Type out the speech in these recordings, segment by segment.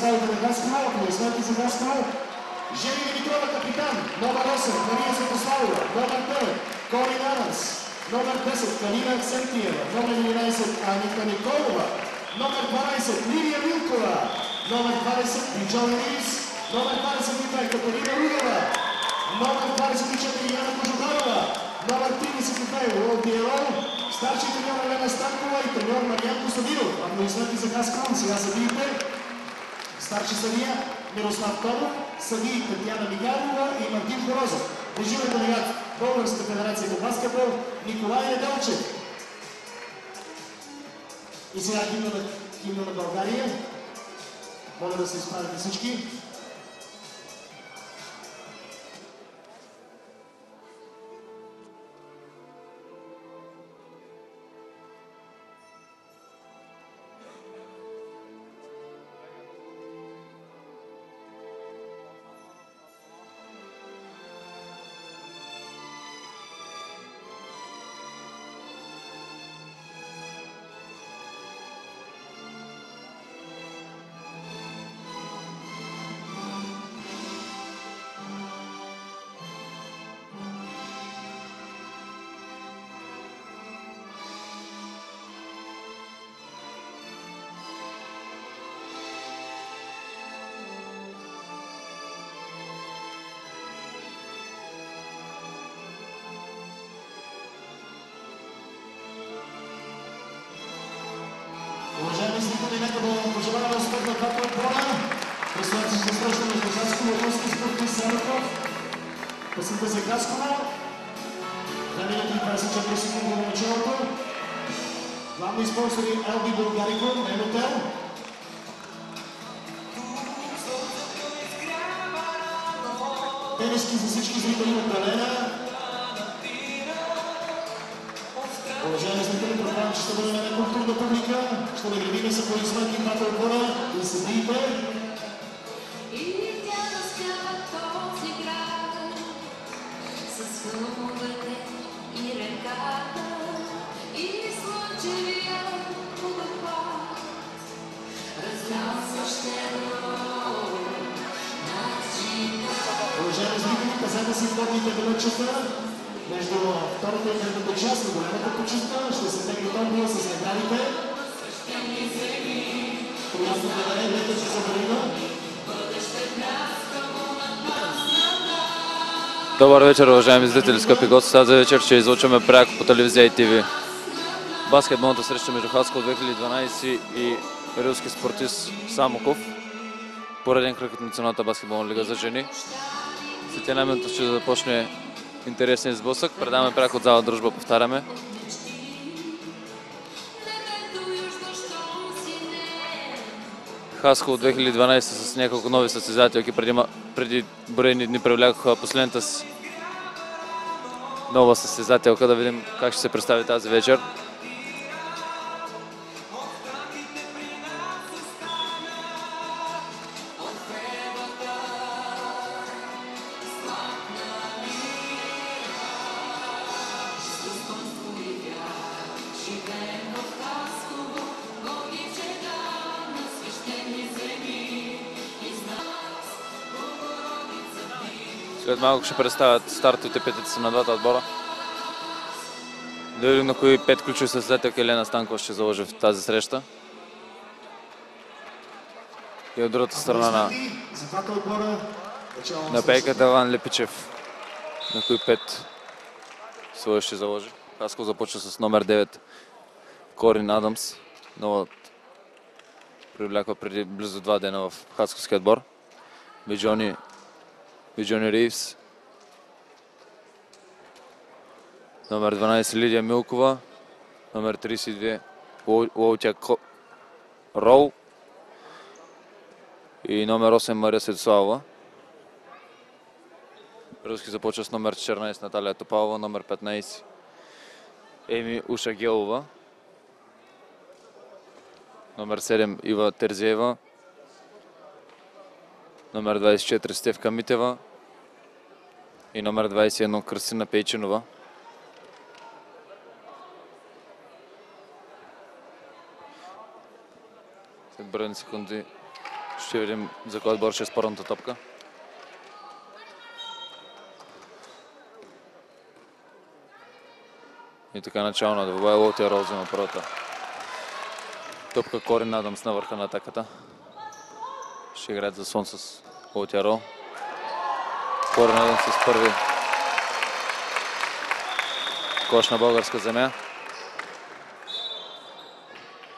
представите на Гаскал, аплодисменти за Гаскал. Жени Димитрова, капитан, номер 8, Мария Святославова, номер 9, Корин Адамс, номер 10, Калина Аксентиева, номер 11, Аника Николова, номер 12, Лилия Милкова, номер 20, Биджони Рис, номер 22, Катерина Рудева, номер 24, Яна Кожухарова, номер 32, Уолт Диерол, старши треньор Елена Станкова и треньор Мариан Костадинов. Аплодисменти за Гаскал. Сега съдиите. Старши съдия Мирослав Тодов, съдии Татьяна Мигалова и Мартин Хорозов. Дежурен делегат Българска федерация по баскетбол Николай Неделчев. И сега химна на България. Моля да се изправите всички. Уважаеми зрители, нека да пожелаваме успех на двата отбора. Предстоящата среща между Хасково и Лъвски спортни Самоков. Песента за Хасково. 2 минути и 24 секунди на началото. Главни спонсори LB Bulgaricum, Енотел. Тениски за всички зрители от Алена. Уважаеми зрители, предполагам, че ще бъдем една културна публика. Ще наградим с аплодисменти двата отбора и съдиите. И тя разпява този град с хълмовете и реката и слънчевия водопад. Разнася щедро над живота. Уважаеми зрители, пазете си входните билетчета. Между втората и третата част на голямата почивка ще се тегли толкова с наградите. Приятно да даде двете че забравима. Добър вечер, уважаеми зрители, скъпи гости. Тази вечер ще излъчваме пряко по телевизия и ТВ баскетболната среща между Хасково 2012 и Рилски спортист Самоков. Пореден кръг от Националната баскетболна лига за жени. След една минута ще започне интересен сблъсък. Предаваме пряко от зала Дружба, повтаряме. Хасково 2012 с няколко нови състезателки. Преди броени дни привлякоха последната си нова състезателка. Да видим как ще се представи тази вечер. След малко ще представят стартовите петици на двата отбора. Да видим на кои 5 ключови състезателки Елена Станкова ще заложи в тази среща. И от другата страна на пейката Ван Лепичев. На кои 5 своя ще заложи. Хасково започва с номер 9 Корин Адамс. Нова привляква преди близо 2 дена в хасковския отбор. Биджони Ривс. Номер 12 Лидия Милкова. Номер 32 Лоутя Роу. И номер 8 Мария Святославова. Рилски започва с номер 14 Наталия Топалова. Номер 15 Еми Ушагелова. Номер 7 Ива Терзиева. Номер 24 Стевка Митева и номер 21 Кръстина Пейчинова. След броени секунди Ще видим за кой отбор ще е спорната топка. И така начало на двобоя Лоутия Роу взема първата топка. Корин Адамс на върха на атаката. Ще играят за сон с Лоутия Роу. Корин Адамс с първи кош на българска земя.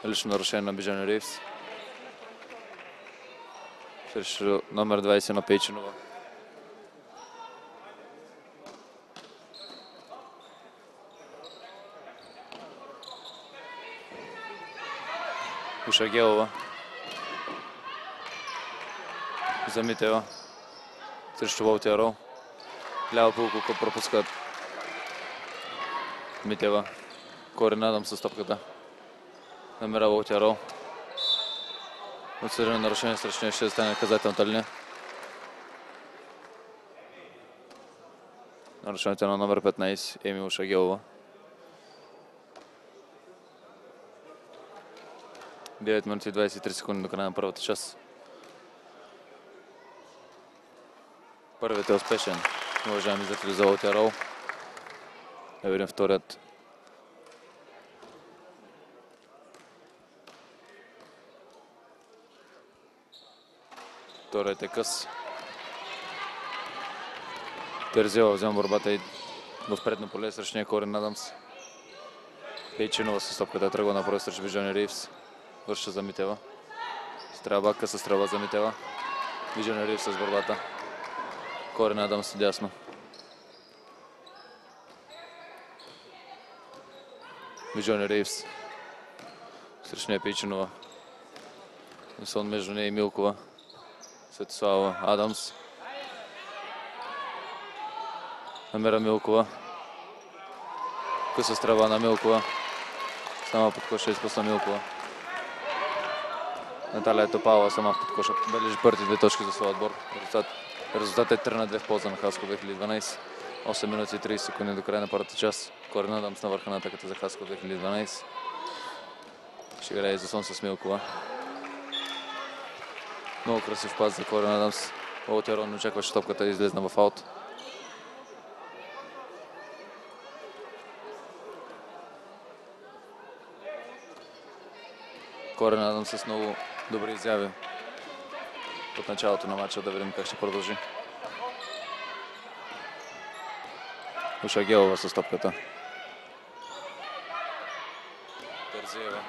Лично нарушение на Бижани Ривс. Срещу номер 20 на Пейчинова. Ушагелова. За Митева. Срещу Лоутия Роу. Лява полуколка пропускат Митева. Корин Адамс с топката. Намира Лоутия Роу. Отсъждане нарушение срещу нея ще стане наказателната линия. Нарушението на номер 15 Еми Ушагелова. 9 минути и 23 секунди до края на първата част. Първият е успешен, уважаеми зрители, за Лоутия Роу. Да видим вторият. Вторият е къс. Терзиева взема борбата и в предно поле срещу нея Корин Адамс. Пейчинова с топката тръгва направо срещу Бижани Ривс. Върша за Митева. Стрелба, къса стрелба за Митева. Бижани Ривс с борбата. Корин Адамс дясно. Бижани Ривс. Срещу нея Пейчинова. Сон между нея и Милкова. Светослава Адамс. Намира Милкова. Къса стрелба на Милкова. Сама под коша изпусна Милкова. Наталия Топалова сама под коша бележи първите 2 точки за своя отбор. Резултатът е 3-2 в полза на Хаско 2012. 8 минути и 30 секунди до края на първата част. Корин Адамс на върха на атаката за Хаско 2012. Ще играе и за сон с Милкова. Много красив пас за Корин Адамс. Лоутия Роу не очакваше топката да излезна в аут. Корин Адамс с много добри изяви от началото на матча. Да видим как ще продължи. Ушагелова с топката. Терзиева.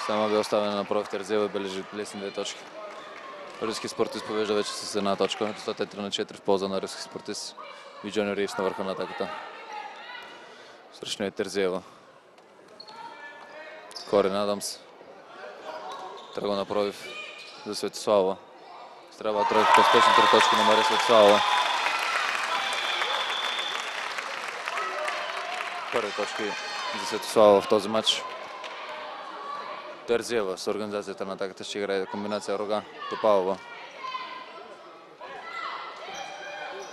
Сама бе оставена на проф Терзиева и бележи лесни 2 точки. Руски спортист повежда вече с 1 точка. Резултатът е 3-4 в полза на руски спортист. Бижани Ривс на върха на атаката. Срещу нея Терзиева. Корин Адамс. Тръгва на пробив за Светослава. Стрелба тройката, успешни 3 точки на Мария Светослава. Първи точки за Светослава в този матч. Терзиева с организацията на атаката ще играе комбинация Рога Топалова.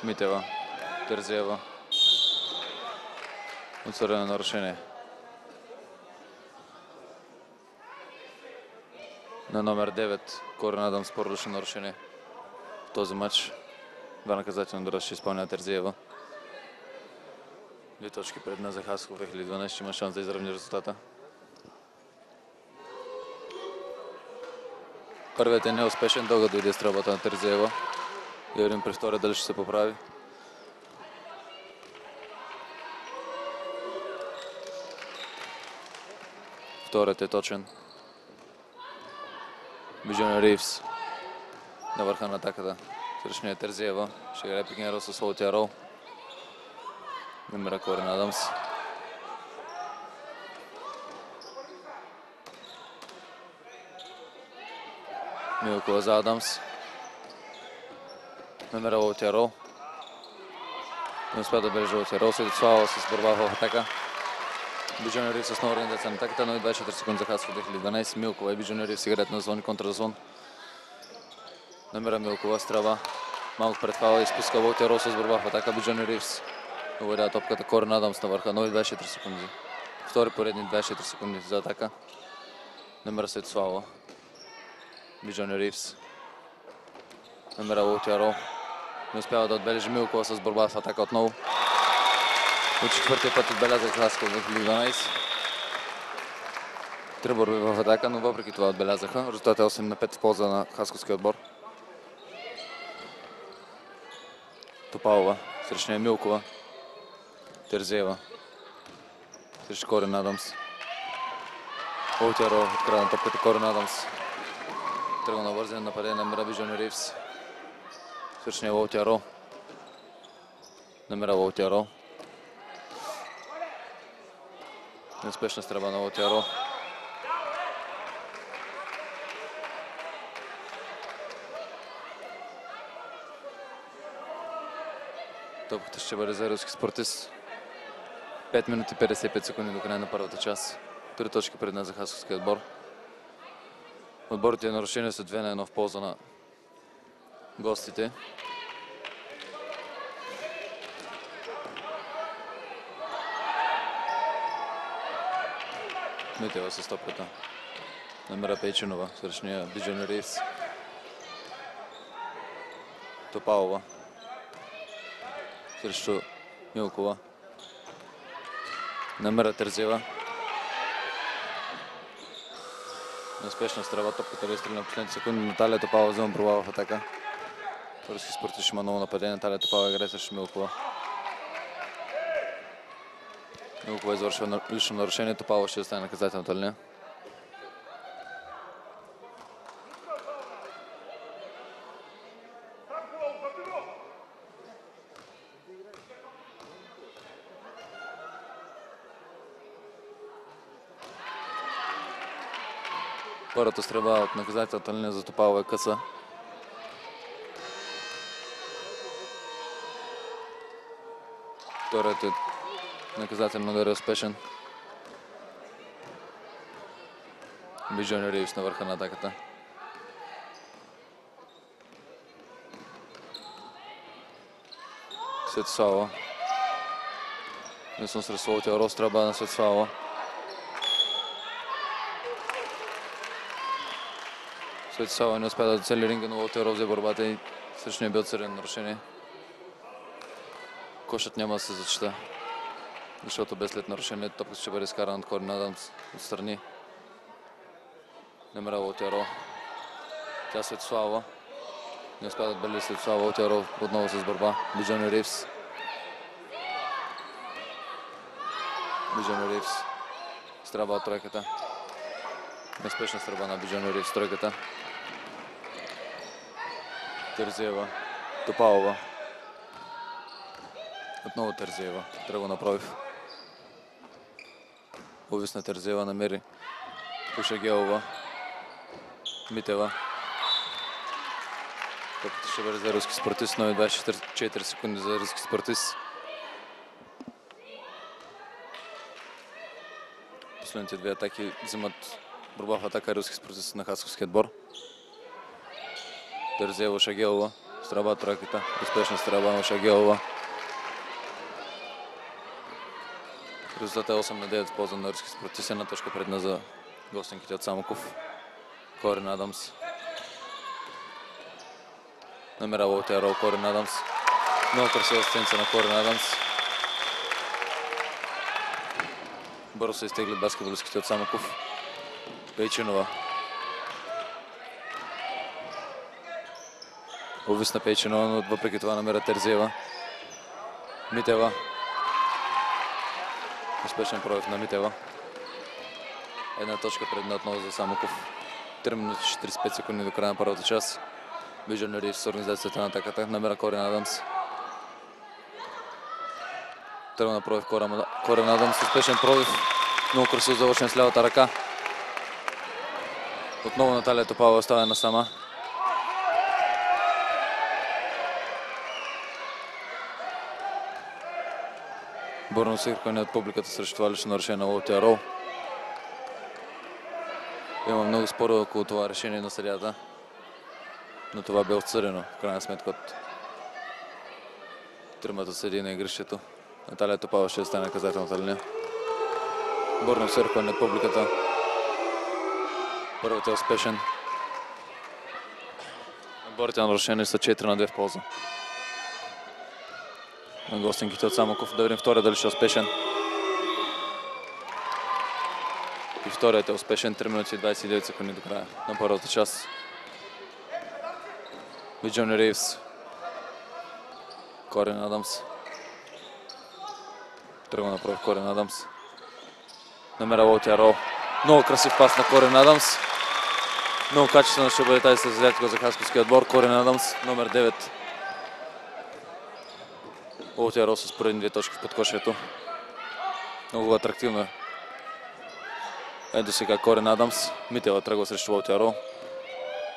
Митева. Терзиева. Отсъдено нарушение на номер 9 Корин Адамс, поръчно нарушение в този матч. 2 наказателни удара ще изпълня Терзиева. 2 точки предна за Хаско 2012. Има шанс да изравни резултата. Първият е неуспешен, дълга дойде стрелбата на Терзиева. И видим при втория дали ще се поправи. Вторият е точен. Бижани Ривс на върха на атаката. Срещу нея Терзиева. Ще играе пикнера с Лоутия Роу. Намира Корин Адамс. Милкова за Адамс. Намира Лоутия Роу. Не успя да бележи Лоутия Роу. Светослава с борба в атака. Бижани Ривс с нова организация на атаката, но и 24 секунди за Хаско 2012. Милкова и Бижани Ривс играят на зон и контразон. Намира Милкова, стрелба. Малко пред фаула, изпуска Лоутия Роу с борба в атака. Бижани Ривс овладява топката. Корин Адамс на върха, но и 24 секунди. Втори поредни 24 секунди за атака. Номера Светослава. Биджони Ривс. Номера Лаутиаро. Не успява да отбележи Милкова с борба в атака отново. От четвъртия път отбелязах Хасково 2012. Три борби в атака, но въпреки това отбелязаха. Резултат е 8-5 в полза на хасковския отбор. Топалова срещу нея Милкова. Терзиева срещу Корин Адамс. Лаутиаро открадна топката Корин Адамс. Тръгна на бързане нападение на номера Биджони Ривс. Срещу нея Лаутиаро. Номера Лаутиаро. Неуспешна стрелба на Лаутиаро. Топката ще бъде за руски спортист. 5 минути 55 секунди до края на първата част. 3 точки пред нас за хасковския отбор. Отборите нарушения са 2-1 в полза на гостите. Митева с топката. Номера Пейчинова срещу нея Биджони Ривс. Топалова срещу Милкова. Номера Терзиева. Неуспешна стрелба, топката бе изстреляна на последните секунди. Наталия Топалова взема провал в атака. Руски спортист има много нападение. Наталия Топалова играе срещу Милкова. Милкова извършва лично нарушение. Топалова ще остане наказателната линия. Първата стрелба от наказателната линия за Топалова е къса. Вторият е наказателен удар е успешен. Биджони Ривс на върха на атаката. Светослава. Мислям срещу Лаутиаро, стрелба на Светослава. Светослава не успя да доцели ринга, но Лаутиаро взе борбата и срещу нея бе отсъдено нарушение. Кошът няма да се зачита, защото без след нарушение топката ще бъде изкарана от Корин Адамс отстрани. Номера Лаутиаро. Тя Светослава. Не успя да отбележи Светослава. Лаутиаро отново с борба. Биджони Ривс. Биджони Ривс. Стрелба от тройката. Неуспешна стрелба на Биджони Ривс тройката. Терзиева. Топалова. Отново Терзиева. Тръгва на пробив. Увисна Терзиева, намери Пушагелова. Митева. Топката ще бъде за руски спортист. Нови 24 секунди за руски спортист. Последните две атаки взимат борба в атака руски спортист на хасковския отбор. Терзиева Шагелова. Стрелба тройката. Успешна стрелба на Шагелова. Резултат е 8-9 в полза на руски спортист. Една точка предна за гостинките от Самоков. Корин Адамс. Номера Лаутиаро, Корин Адамс. Много красива асистенция на Корин Адамс. Бързо се изтегли баскетболистите от Самоков. Пейчинова. Увисна Пейчинова, но въпреки това намира Терзиева. Митева. Успешен пробив на Митева. Една точка предна отново за Самоков. 3 минути 45 секунди до края на първата част. Биджони Ривс с организацията на атаката. Намира Корин Адамс. Тръгна пробив Корин Адамс. Успешен пробив. Много красиво завършен с лявата ръка. Отново Наталия Топалова остава на сама. Бурно свиркване от публиката срещу това лично решение на Лаутиаро. Има много спорове около това решение на съдията, но това бе отсъдено в крайна сметка от тримата съдии на игрището. Наталия Топалова ще остане наказателната линия. Бурно свиркване от публиката. Първият е успешен. Отборите на нарушение са 4-2 в полза на гостинките от Самоков. Да видим втория дали ще е успешен. И вторият е успешен. 3 минути и 29 секунди до края на първата част. Джони Ривс. Корин Адамс. Тръгва направи Корин Адамс. Намера Лотяро. Много красив пас на Корин Адамс. Много качествено ще бъде тази състезателка за Хасковския отбор. Корин Адамс, номер 9. Лотяро с поредни 2 точки в подкошието. Много атрактивно е. Ето сега Корин Адамс. Митева тръгва срещу Лотяро.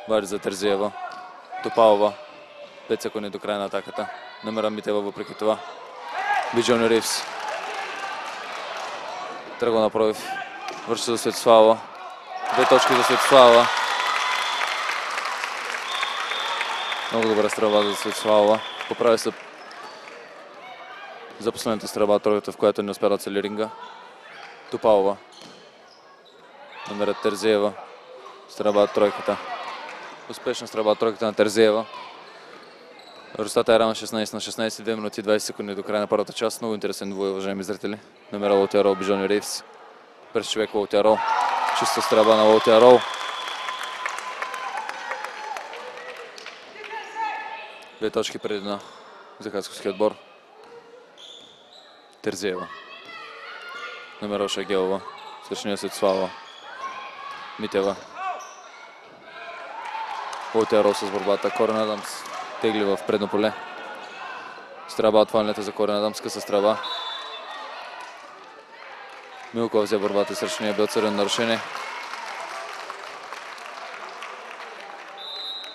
Вари за Терзиева. Топалова. 5 секунди до края на атаката. Намера Митева въпреки това. Биджони Ривс. Тръгва на пробив. Върши за Светослава. 2 точки за Светослава. Много добра стрелба за Светослава. Поправи се за последната стрелба тройката, в която не успя да цели ринга. Топалова. Намера Терзиева. Стрелба тройката. Успешна стрелба тройката на Терзиева. Резултатът е равен 16-16, 2 минути и 20 секунди до края на първата част. Много интересен двой, уважаеми зрители. Намера Лотяро, Биджони Ривс. През човек Лотяро. Чиста стрелба на Лотяро. 2 точки предина за Хасковския отбор. Терзиева. Намера Шагелова. Свършения Светослава. Митева. Лотяро с борбата. Корин Адамс тегли в предно поле. Стрелба от фалнята за Корин Адамс, къса стрелба. Милков взе борбата срещу нея, бе отсъден нарушение.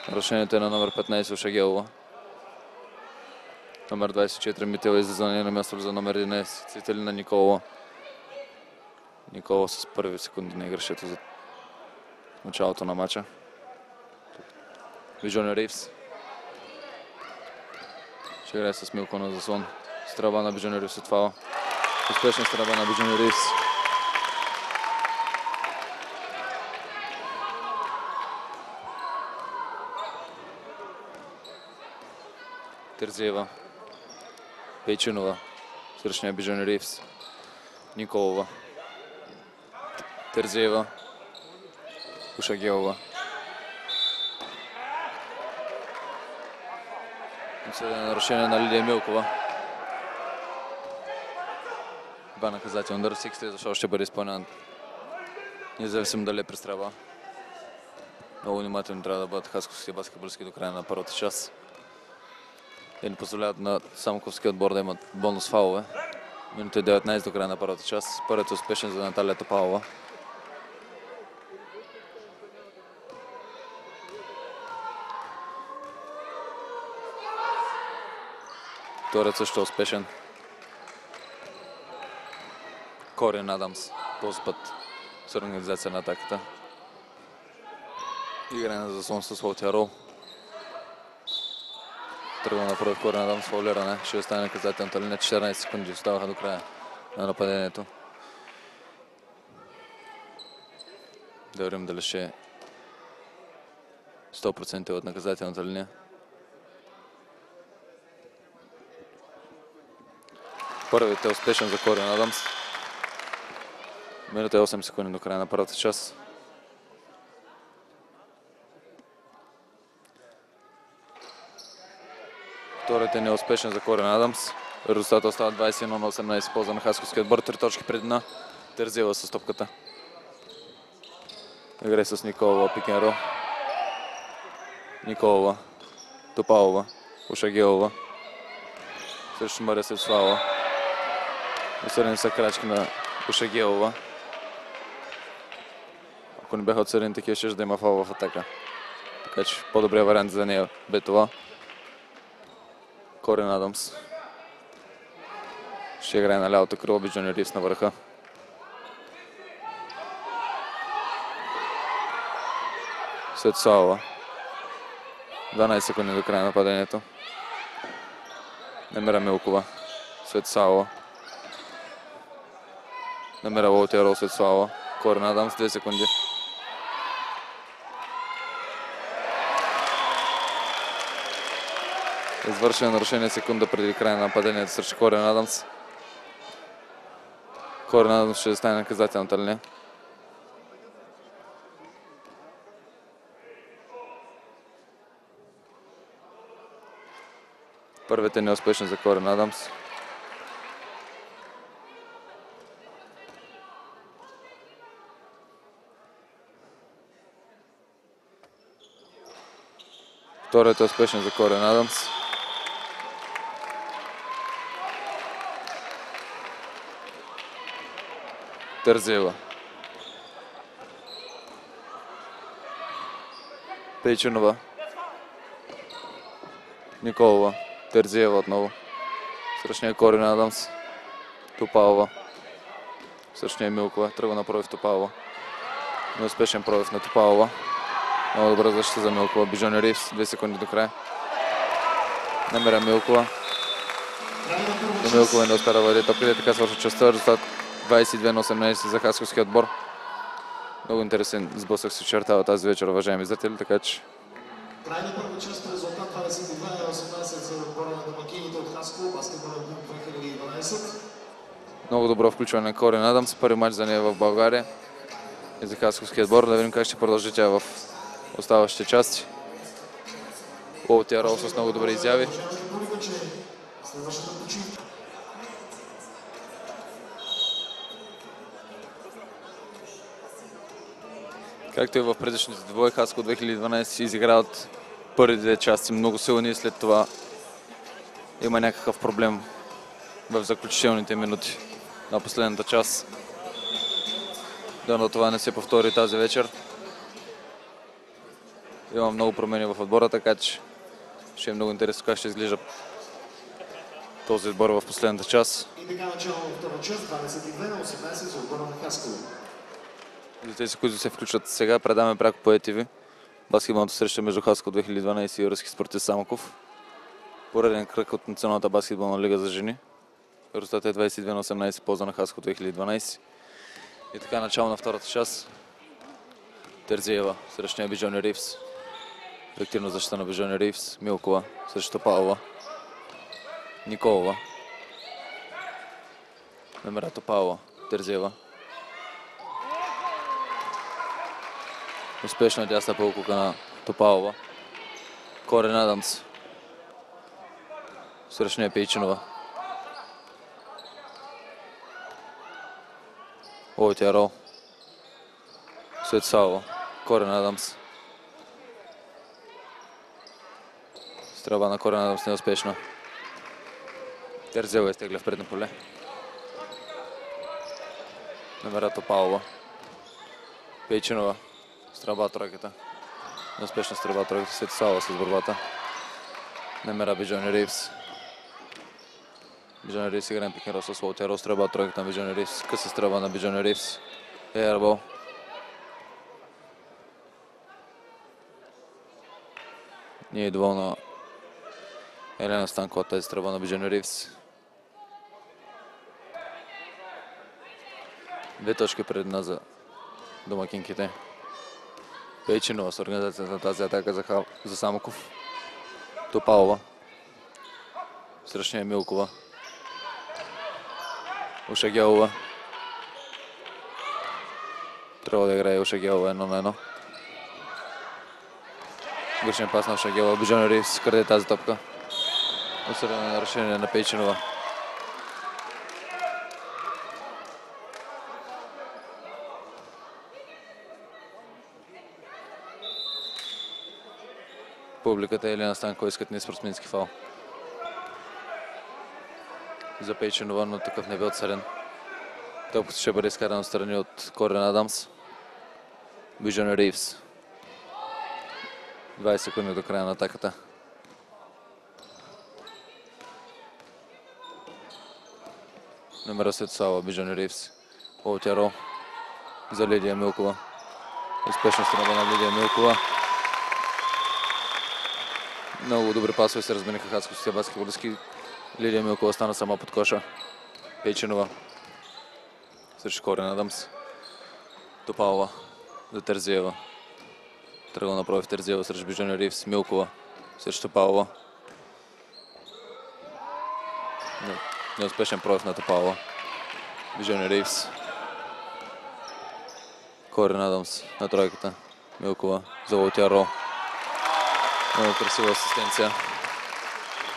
Нарушението е на номер 15 Шагелова. Номер 24 Митева излиза на място за номер 11 Цветелина Николова. Николова с първи секунди на игращето за началото на матча. Биджони Ривс. Ще играе с Милко на заслон. Стрелба на Биджони Ривс отвала. Успешна стрелба на Биджони Ривс. Терзиева. Пейчинова. Срещния Биджони Ривс. Николова. Терзиева. Ушагелова. Нарушение на Лидия Милкова. Два наказателни удар. Всеки стрел, защото ще бъде изпълнен. Независимо дали е престрелба. Много внимателно трябва да бъдат хасковските баскетболистки до края на първата част. Те не позволяват на Самоковския отбор да имат бонус фалове. Минута 19 до края на първата част. Първият е успешен за Наталия Топалова. Вторият също е успешен. Корин Адамс. Този път с организация на атаката. Играе на заслон с Лотяро. Тръгва направи Корин Адамс, фаулиране. Ще остане наказателната линия. 14 секунди оставаха до края на нападението. Да видим дали ще е 100% от наказателната линия. Първият е успешен за Корин Адамс. Минута е 8 секунди до края на първата част. Вторият е неуспешен за Корин Адамс. Резултатът остава 21-18 в полза на Хасковския отбор. 3 точки предина. Терзиева с топката. Играе с Николова, пик-н-рол. Николова. Топалова. Ушагелова. Срещу Мария Светослава. Отсъдени са крачки на Ушагелова. Ако не бяха отсъдени такива, ще да има фал в атака. Така че по-добрият вариант за нея бе това. Корин Адамс. Ще играе на лявото крило, Биджони Ривс на върха. Светослава. 12 секунди до края на нападението. Намера Милкова. Светослава. Намера Лотяро, Светослава. Корин Адамс, 2 секунди. Извършено нарушение секунда преди края на нападението срещу Корен Адамс. Корен Адамс ще стане наказателната линия. Първият е неуспешен за Корен Адамс. Вторият е успешен за Корен Адамс. Терзиева. Пейчинова. Николова. Терзиева отново. Срещу Корен Адамс. Топалова. Срещу Милкова. Тръгва на пробив Топалова. Неуспешен пробив на Топалова. Много добра защита за Милкова. Бижони Ривс. 2 секунди до края. Намира Милкова. Но Милкова не успя да въде топките. Така свършва частта. Резултат 22-18 за хасковския отбор. Много интересен сблъсък се очертава тази вечер, уважаеми зрители, така че... Крайна първа част, резултат 22-18 за отбора на домакините от Хасково, баскетболен клуб 2012. Много добро включване на Корен Адамс. Първи матч за нея в България и за хасковския отбор. Да видим как ще продължи тя в оставащите части. Уолтер Рол с много добри изяви. Както и в предишните двое, Хасково 2012 изиграват първи две части много силни и след това има някакъв проблем в заключителните минути на последната част. Дано това не се повтори тази вечер. Има много промени в отбора, така че ще е много интересно как ще изглежда този отбор в последната част. И така начало на втора част, 22-18 за отбора на Хасково. За тези, които се включват сега, предаваме пряко по ETV. Баскетболната среща между Хасково 2012 и Руски спортист Самоков. Пореден кръг от Националната баскетболна лига за жени. Резултатът е 22-18 в полза на Хасково 2012. И така начало на втората част. Терзиева срещу Бижони Ривс. Ефективна защита на Бижони Ривс. Милкова срещу Топалова. Николова. Намира Топалова. Терзиева. Успешна дясна полукука на Топалова. Корен Адамс. Срещу Пейчинова. Уолтер Рол. Светсалова. Корен Адамс. Стрелба на Корен Адамс неуспешна. Терзиева изтегля в предно поле. Намира Топалова. Пейчинова. Стрелба тройката. Неуспешна стрелба тройката. Светсалова с борбата. Намира Бижони Ривс. Бижони Ривс игра на пикнерол с Уолтер Рол. Стрелба тройката на Бижони Ривс. Къса стрелба на Бижони Ривс. Ербол. Не е доволна Елена Станкова от тази стрелба на Бижони Ривс. 2 точки предна за домакинките. Пейчинова с организацията на тази атака за Самоков. Топалова. Срещу Милкова. Ушагелова. Трябва да играе Ушагелова 1 на 1. Грешен пас на Ушагелова. Бижони Ривс краде тази топка. Осъдено нарушение на Пейчинова. Публиката и Елена Станкова искат неспортсменски фал. За Пейчинова, но такъв не бе отсъден. Топката ще бъде изкарана страни от Корен Адамс. Бижони Ривс. 20 секунди до края на атаката. Номера Светсалова, Бижони Ривс. Уолтер Рол за Лидия Милкова. Успешна стрелба на Лидия Милкова. Много добри пасове се размениха хасковските баскетболистки. Лидия Милкова стана сама под коша. Пейчинова срещу Корен Адамс. Топалова за Терзиева. Тръгва направи в Терзиева срещу Бижони Ривс. Милкова срещу Топалова. Неуспешен пробив на Топалова. Вижони Ривс. Корин Адамс на тройката. Милкова за Лаутиаро. Много красива асистенция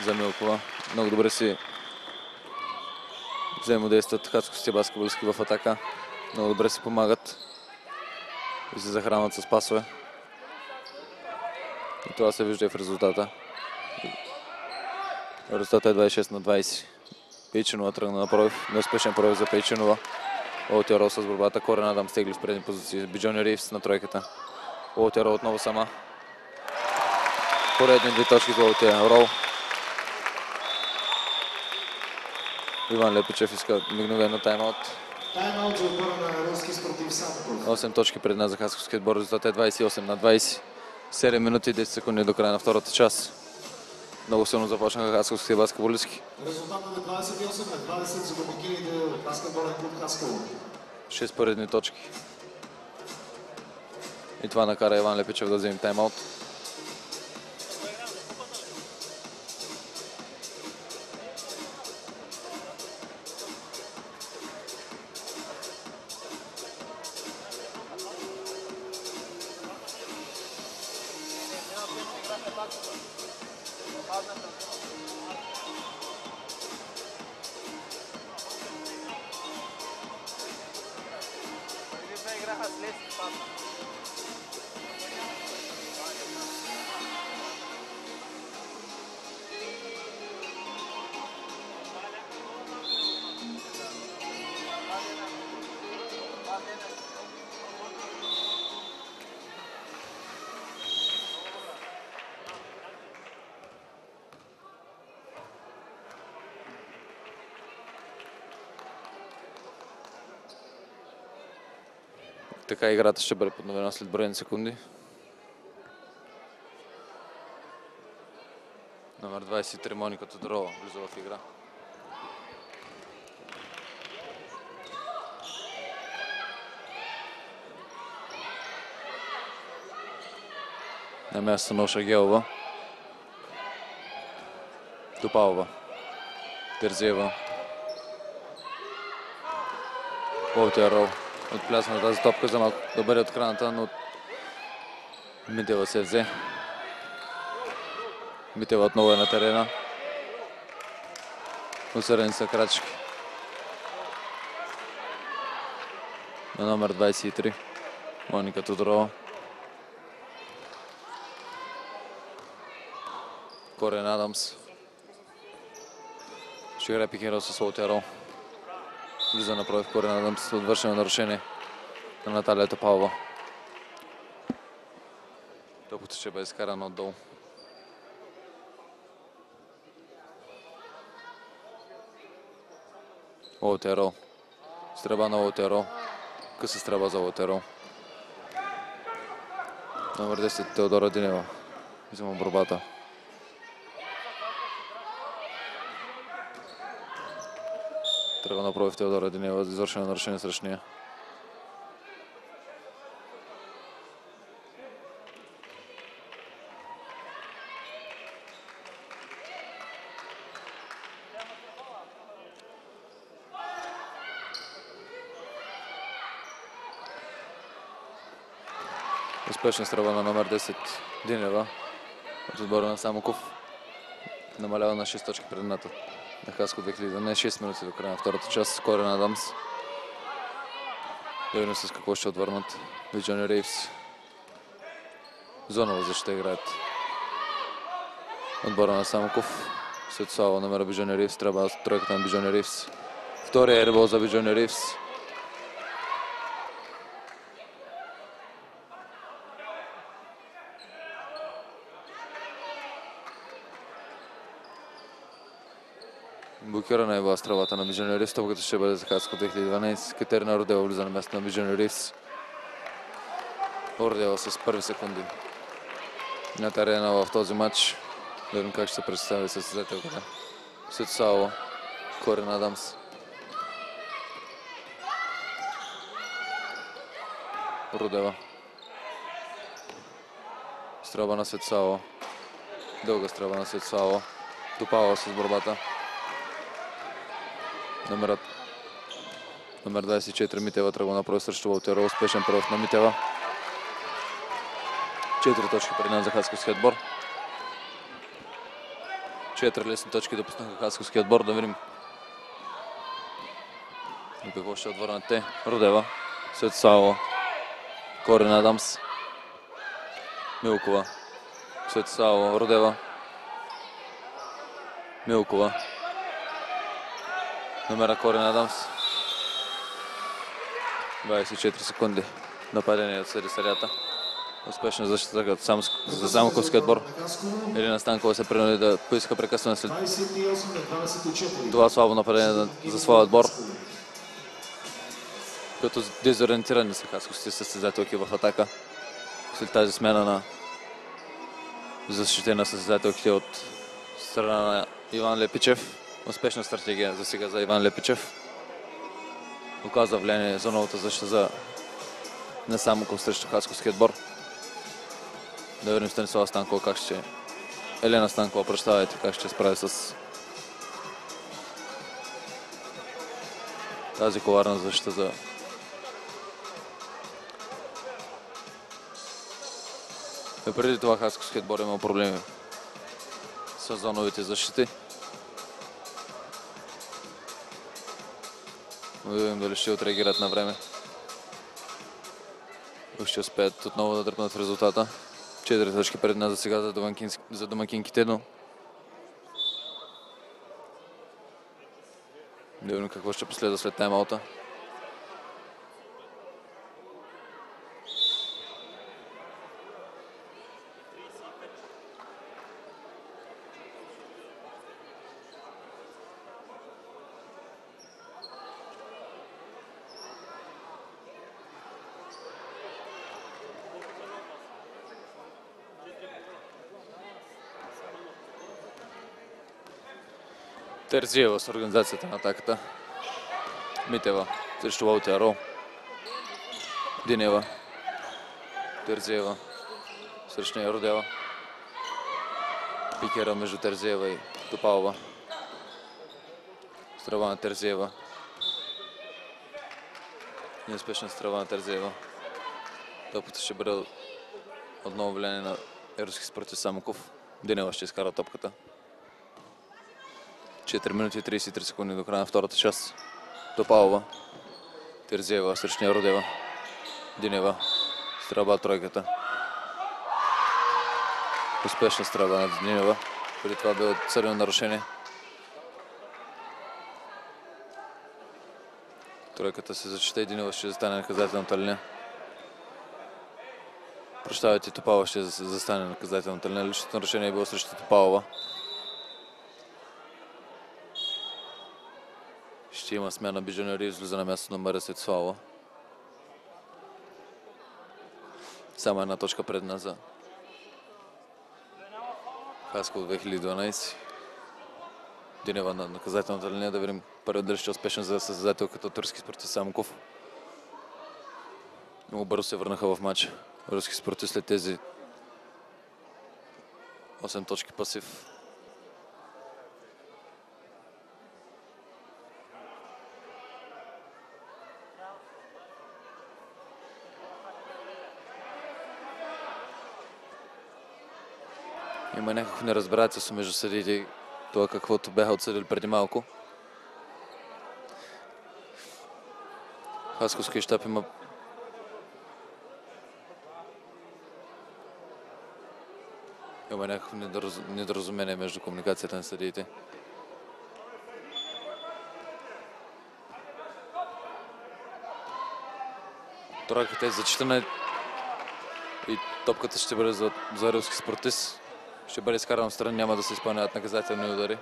за Милкова. Много добре си взаимодействат хацковските баскетболистки в атака. Много добре си помагат и се захранват с пасове. И това се вижда и в резултата. Резултата е 26-20. Пейчинова тръгна на пробив. Неуспешен пробив за Пейчинова. Лаутиаро с борбата. Корин Адамс тегли в предни позиции. Вижони Ривс на тройката. Лаутиаро отново сама. Поредни 2 точки за Лаутиаро. Иван Лепичев иска мигновено тайм-аут. Тайм-аут за отбора на Руски спортив Самоков. 8 точки пред нас за хацковския отбор. Резултат е 28-20. 7 минути и 10 секунди до края на втората част. Много силно започнаха хацковските баскетболистки. Резултатът е 28-20 за домакините баскетболен клуб Хасково. 6 поредни точки. И това накара Иван Лепичев да вземе тайм-аут. Така играта ще бъде подновена след броени секунди. Номер 23 Моника Тодорова влиза в игра. На място Ноша Гелова. Топалова. Терзиева. Лаутиаро. Отплясна тази топка за малко да бъде откраната, но Митева се взе. Митева отново е на терена. Усърдени са крачки. На номер 23. Моника Тодорова. Корин Адамс. Ще играе пик-н-рол с Лаутиаро. Влиза направи в Корин Адамс. Отвършено нарушение на Наталия Топалова. Топката ще бъде изкарана отдолу. Лаутиаро. Стрелба на Лаутиаро. Къса стрелба за Лаутиаро. Номер 10 Теодора Динева. Взема борбата. Трябва да направи в Теодора Динева за извършено нарушение срещу нея. Успешна стрелба на номер 10 Динева от отбора на Самоков. Намалява на 6 точки предната на Хаско 2012. 6 минути до края на втората част. Корин Адамс. Да видим с какво ще отвърнат Вижони Ривс. Зонова защита играят отбора на Самоков. Светослава номера Вижони Ривс. Трябва тройката на Вижони Ривс. Втория ербол за Вижони Ривс. Блокирана е била стрелбата на Вижони Ривс. Топката ще бъде за Хаско 2012. Катерина Родева влиза на място на Вижони Ривс. Родева с първи секунди на терена в този матч. Да видим как ще се представи състезателката. Светослава. Корин Адамс. Родева. Стрелба на Светослава. Дълга стрелба на Светослава. Топалова с борбата. Номер 24 Митева тръгва направи срещу Вълтеро. Успешен превод на Митева. 4 точки пред нас за Хасковския отбор. 4 лесни точки допуснаха Хасковския отбор. Да видим и какво ще отвърнат те. Рудева, Светославова, Корин Адамс, Милкова, Светославова, Рудева, Милкова, номера Корин Адамс. 24 секунди. Нападение от средата. Успешна защита за Самоковския отбор. Елина Станкова се принуди да поиска прекъсване след това слабо нападение за своя отбор. Като дезориентирани са хасковските състезателки в атака. След тази смяна на защитена състезателките от страна на Иван Лепичев. Успешна стратегия за сега за Иван Лепичев. Оказа влияние за новата защита за не Самоков срещу Хасковския отбор. Да видим Станислава Станкова как ще... Елена Станкова, прощавайте, как ще справи с тази коварна защита за... И преди това Хасковския отбор има проблеми с зоновите защити. Да видим дали ще отреагират на време. Ще успеят отново да дръпнат в резултата. 4 точки пред нас за сега за домакинките, но да видим какво ще последва след тайм-аута. Терзиева с организацията на атаката. Митева срещу Вълтеро. Динева. Терзиева срещу нея Рудева. Пикера между Терзиева и Топалова. Стрелба на Терзиева. Неуспешна стрелба на Терзиева. Топката ще бъде отново влияние на Руски спортист Самоков. Динева ще изкара топката. 4 минути и 33 секунди до края на втората част. Топалова. Терзиева срещу нея Рудева. Динева. Стрелба тройката. Успешна стрелба на Динева. Преди това бе отсъдено нарушение. Тройката се зачита и Динева ще застане наказателната линия. Прощавайте, Топалова ще застане наказателната линия. Личното нарушение е било срещу Топалова. Ще има смяна. Бижанери излиза на място на Мария Светославова. Само една точка пред нас за Хасково 2012. Динева на наказателната линия. Да видим първо дали ще е успешен за състезателката от Руски спортист Самоков. Много бързо се върнаха в матча Руски спортист след тези 8 точки пасив. Има някакво неразбирателство между съдиите и това каквото бяха отсъдили преди малко. Хасковския щаб има някакво недоразумение между комуникацията на съдиите. Тройката е зачитана и топката ще бъде за руски спортист. Ще бъде изкаран в страни, няма да се изпълняват наказателни удари.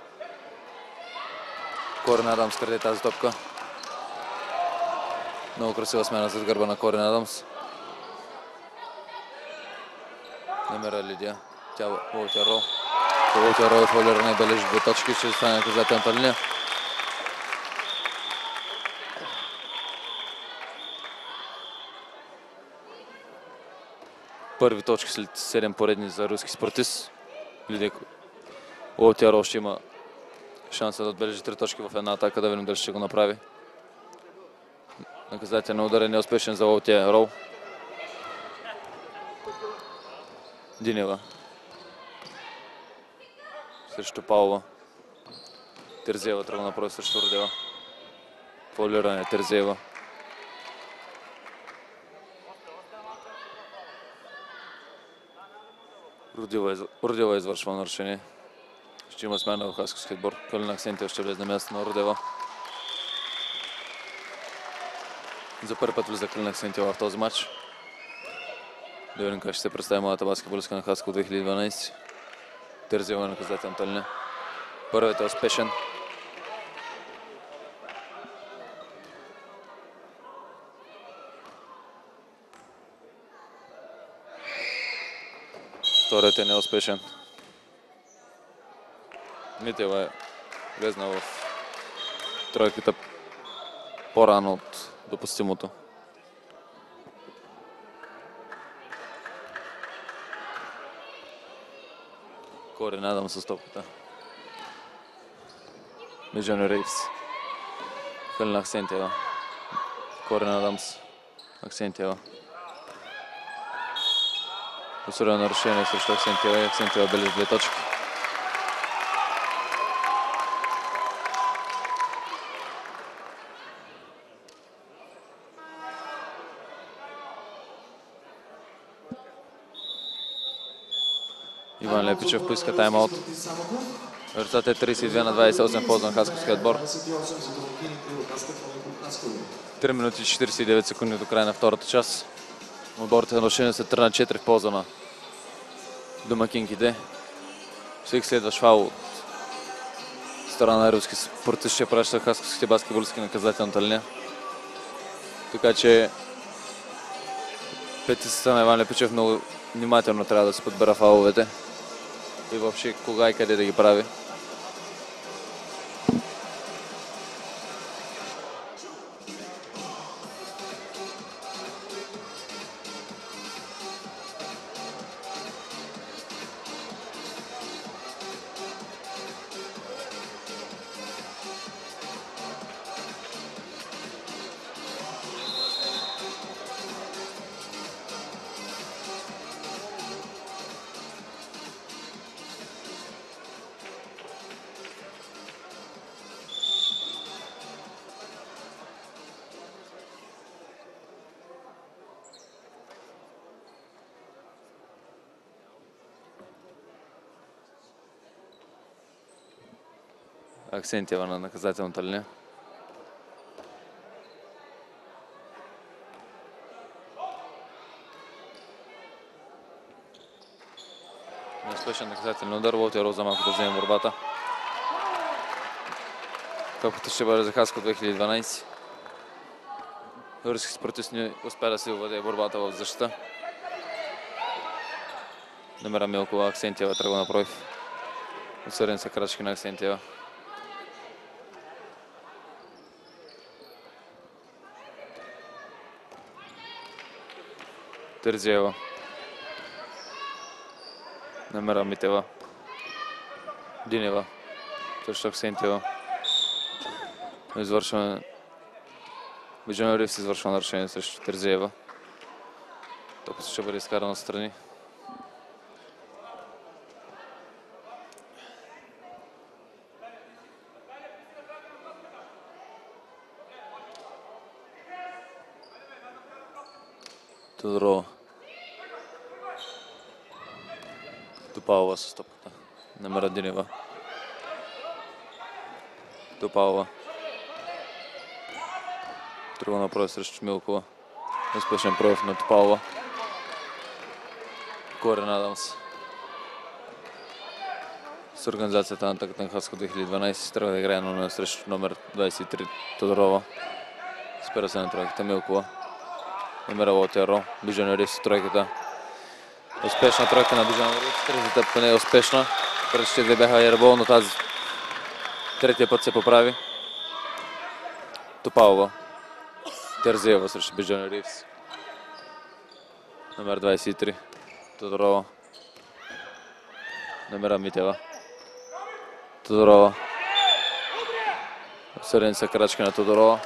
Корин Адамс краде тази топка. Много красива смяна зад гърба на Корин Адамс. Номера Лидия. Тя Вълтеро. Вълтеро е фолирана и бележи 2 точки. Ще стане наказателната линия. Първи точки след 7 поредни за руски спортист. Вълтеро ще шанса да отбележи 3 точки в една атака, да видим дали ще го направи. Наказателен удар е неуспешен за Лаутия Рол. Динева. Срещу Паулова. Терзиева трябва да направи срещу Рудева. Фаулиране Терзиева. Рудева извършва нарушение. Ще има смяна в хасковския отбор. Калина Аксентиева ще влезе на място на Рудева. За първи път влиза Калина Аксентиева в този матч. Да видим как ще се представи младата баскетболистка на Хасково 2012. Терзиева на наказателната линия. Първият е успешен. Вторият е неуспешен. Митева е влезна в тройката по-рано от допустимото. Корин Адамс с топката. Миджани Рейвс. Калина Аксентиева. Корин Адамс. Аксентиева. Посредно нарушение срещу Аксентиева и Аксентиева бележи 2 точки. Иван Лепичев поиска тайм-аут. Резултат е 32-28 в полза на хасковския отбор. 3 минути и 49 секунди до края на втората част. Отборите на нарушение са 3-4 в полза на домакинките. Всеки следващ фаул от страна на руски спортист ще праща хасковските баскетболистки наказателната линия. Така че петицата на Иван Лепичев много внимателно трябва да се подбира фауловете и въобще кога и къде да ги прави. Аксентиева на наказателната линия. Неуспешен наказателен удар. Лаутия Рол за малко да вземе борбата. Топката ще бъде за Хаско 2012. Руски спортист не успя да се овладее борбата в защита. Номера Милкова. Аксентиева тръгва напротив. Осъдени са крачки на Аксентиева. Терзиева. Номера Митева. Динева. Срещу Аксентиева. Извършване. Миджани Рейвс извършва нарушение срещу Терзиева. Топката ще бъде изкарана страни. Тодорова. Топалова с топката. Номера Динева. Топалова. Тръгва направи срещу Милкова. Успешен прояв на Топалова. Корин Адамс. С организацията на атаката на Хаско 2012 трябва да играе на срещу номер 23 Тодорова. Спира се на тройката Милкова. Номера Лаутия Рол. Миджани Рейвс тройката. Успешна тройка на Миджани Рейвс. Третата поне е успешна. Предишните две бяха ербол, но тази третия път се поправи. Топалова. Терзиева срещу Миджани Рейвс. Номер 23 Тодорова. Номера Митева. Тодорова. Средни са крачки на Тодорова.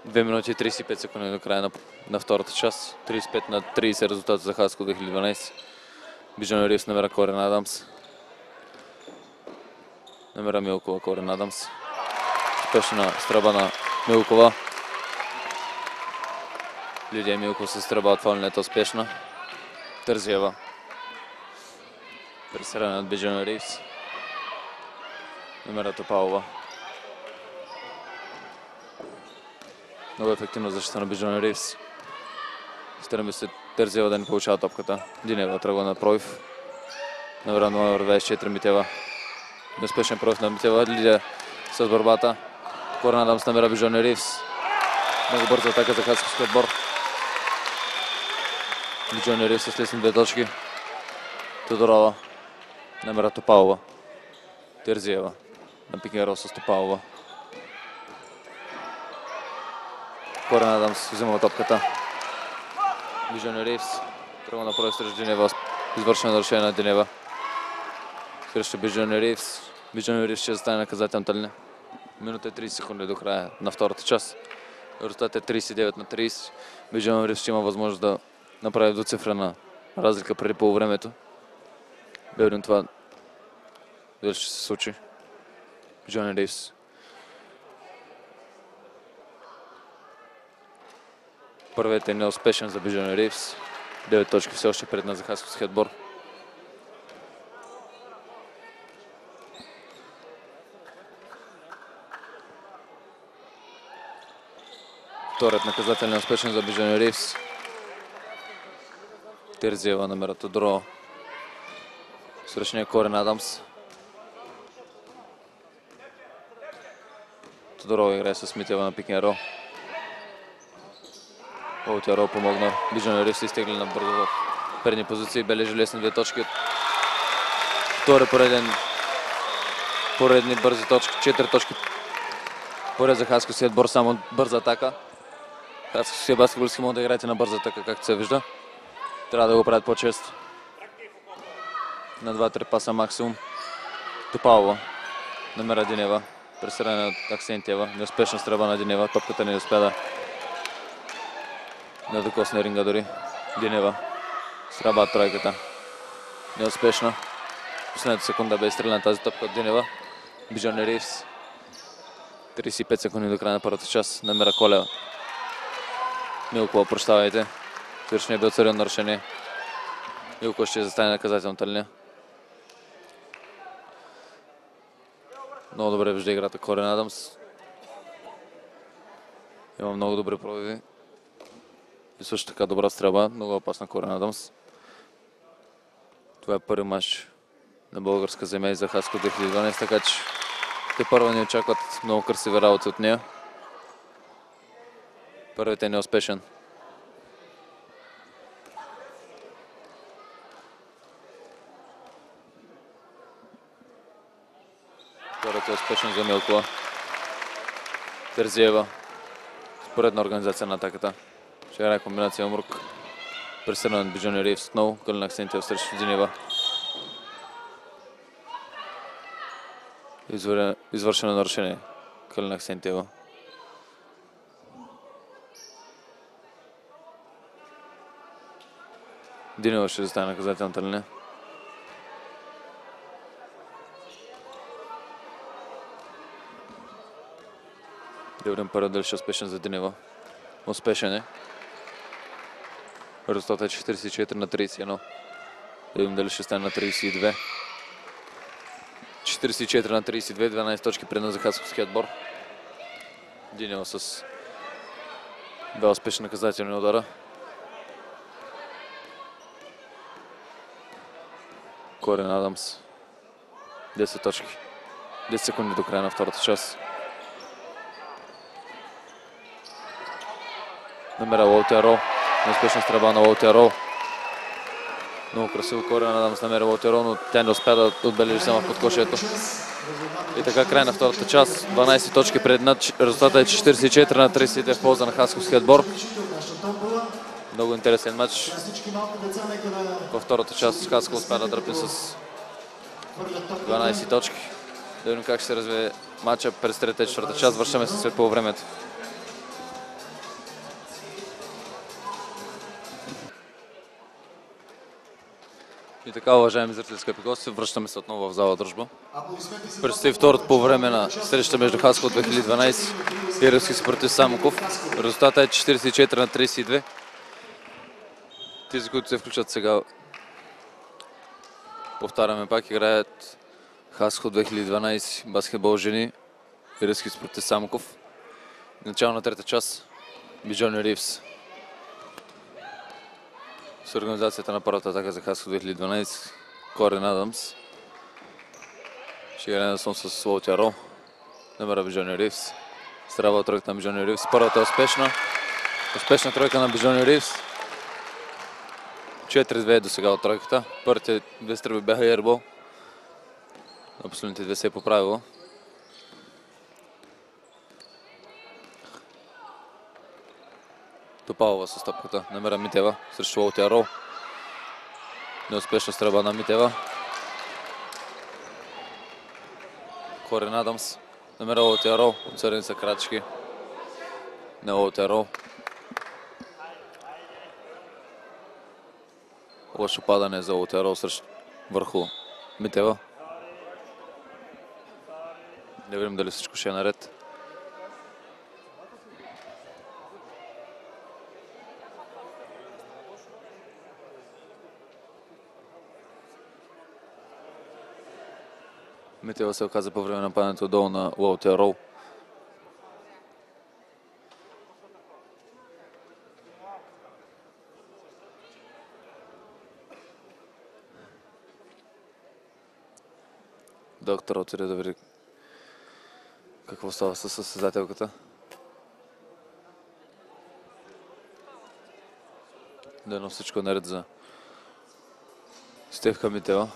Две минути и 35 секунди до края на втората част. 35-30 резултат за Хаско 2012. Биджон Ривс намира Корин Адамс. Намира Милкова Корин Адамс. Спешна стръба на Милкова. Лидия Милкова се стръба от фалнето успешна. Тързиева. Пресиране от Биджон Ривс. Намира Топалова. Много ефективно защита на Биджон Ривс. Стреми се Тързиева да не получава топката. Динева тръгва на пробив. Номер 24 Митева. Неспешен пробив на Митева. Лидия с борбата. Корин Адамс намира Биджон Ривс. Много бърза атака за хасковския отбор. Биджон Ривс с лесни 2 точки. Тодорова намира Топалова. Тързиева на пикинг с Топалова. Корин Адамс взима топката. Биджон Ривс тръгва на пробив срещу Динева. Извършено нарушение на Динева. Срещу Биджон Ривс. Биджон Ривс ще застане наказателната линия. Минута и 30 секунди до края на втората част. Резултатът е 39-30. Биджон Ривс ще има възможност да направи двуцифрена разлика преди полувремето. Да видим това дали ще се случи. Биджон Ривс. Първият е неуспешен за Биджон Ривс. 9 точки все още пред на за хасковския отбор. Вторият наказателен успешен за Биджон Ривс. Тързиева намира Тодорова. Срещния Корин Адамс. Тодорова играе с Митева на пикинг-рол. Олтяров помогна. Биджон Ривс се изтегли на бързо в предни позиции. Бележи лесни 2 точки. Втори поредни бързи точки. 4 точки поред за хасковския отбор. Само бърза атака. Хасковския баскетболисти могат да играете на бърза атака, както се вижда. Трябва да го правят по-често. На 2-3 паса максимум. Топалова намира Динева. Пресиране от Аксентиева. Неуспешна стръба на Динева. Топката не успя да докосне ринга дори. Динева. Стръба от тройката. Неуспешна. Последната секунда бе изстреляна тази топка от Динева. Биджон Ривс. 35 секунди до края на първата част. Намира Колева. Милкова, прощавайте. Свършение бе отсъдено нарушение. Милкова ще застане наказателната линия. Много добре вижда играта Корин Адамс. Има много добри пробиви. И също така добра стрелба. Много опасна Корин Адамс. Това е първи мач на българска земя и за Хаско 2012, така че те първо ни очакват много красиви работи от нея. Първият е неуспешен. Вторият е успешен за Милкова. Тързиева. Споредна организация на атаката. Ще играе комбинация Омрук. Пресърна от Биджон Ривс отново. Калин Аксентиев срещу Динева. Извършено нарушение. Калин Аксентиева. Динева ще застане наказателната линия. Да видим първо дали ще е успешен за Динева. Успешен е. Резултатът е 44-31. Да видим дали ще стане на 32. 44-32, 12 точки пред за хасковския отбор. Динева с 2 успешни наказателни удара. Корин Адамс. 10 точки. 10 секунди до края на втората част. Намира Олтяров. Неуспешна стрелба на Олтяров. Много красиво Корин Адамс намери Лаутеро, но тя не успя да отбележи само в подкошието. И така край на втората част. 12 точки пред над. Резултата е 44-32 в полза на хасковския отбор. Много интересен матч. Във втората част Хасково успя да дръпне с 12 точки. Да видим как ще се развие матча през третата и четвърта част. Връщаме се след полувремето. И така, уважаеми зрители, скъпи гости, връщаме се отново в зала Дружба. Предстои второто полувреме на среща между Хасково 2012 и Рилски спортист Самоков. Резултата е 44-32. Тези, които се включат сега, повтаряме пак, играят Хасково 2012 баскетбол жени и Рилски спортист Самоков. Начало на трета част Биджони Ривс с организацията на първата атака за Хасково 2012 Корин Адамс. Ще играе на сон с Лаутяро. Намера Биджони Ривс. Страва тройка на Биджони Ривс. Първата е успешна. Успешна тройка на Биджони Ривс. 4-2 до сега от тройката. Първите две стрелби бяха ербол. На последните две се е поправило. Топалова с топката. Намера Митева срещу Лаутяро. Неуспешна стрелба на Митева. Корин Адамс. Намера Лаутяро. Отсърдени са крачки на Лаутяро. Лошо падане за Лаутяро върху Митева. Не видим дали всичко ще е наред. Митева се оказа по време на падането долу на Лаутяро. Доктор отиде да види какво става със състезателката. Дано всичко е наред за Стефка Митева.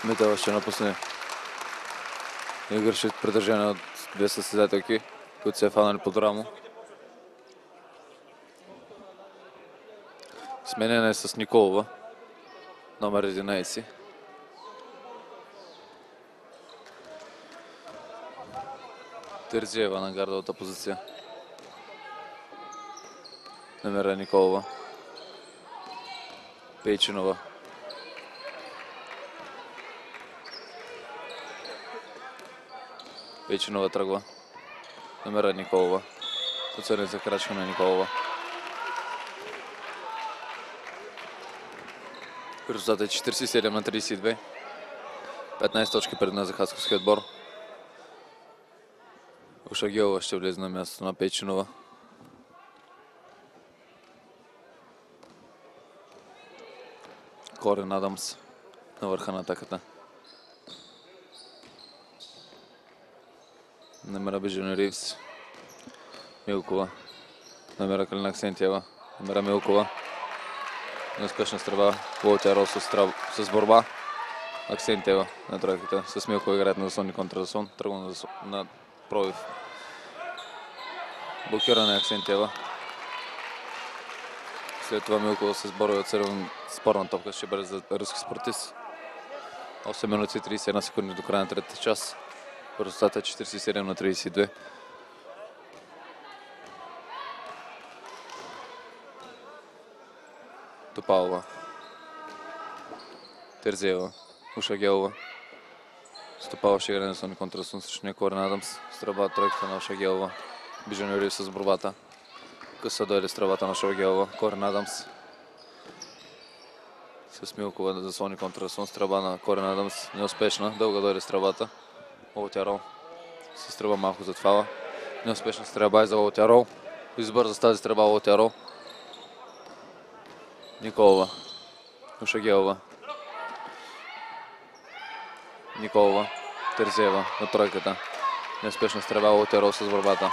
Митева ще напусне игърши придържане от две състезателки, които се е фанали под рамо. Сменена е с Николова, номер 11. Терзиева на гардовата позиция. Намера Николова. Пейчинова. Пейчинова тръгва. Намера Николова. Отсърден за крачка на Николова. Резултатът е 47-32. 15 точки пред нас за хасковския отбор. Ушагелова ще влезе на мястото на Пейчинова. Корин Адамс на върха на атаката. Намера Биджони Ривс. Милкова. Намера Калина Аксентиева. Намера Милкова. Неуспешна стрелба. Лаутяро с борба. Аксентиева на тройката. С Милкова играят на заслон и контразаслон. Тръгва на пробив. Блокиране Аксентиева. След това Милкова се сборва и отсърден спорна топка ще бъде за руски спортист. 8 минути и 31 секунди до края на третата част. Резултатът е 47-32. Топалова. Терзиева. Ушагелова. Стопалова ще играе на сон и контрасон срещу нея Корин Адамс. Стрелба тройката на Ушагелова. Биджони Ривс с борбата. Къса дойде стрелбата на Ушагелова. Корин Адамс. С Милкова да заслони контрасон. Стрелба на Корин Адамс. Неуспешна. Дълга дойде стрелбата. Лаутяро. С стрелба малко зад фала. Неуспешна стрелба и за Лаутяро. Избърза с тази стрелба Лаутяро. Николова. Ушагелова. Николова. Терзиева на тройката. Неуспешна стрелба от Ерол с борбата.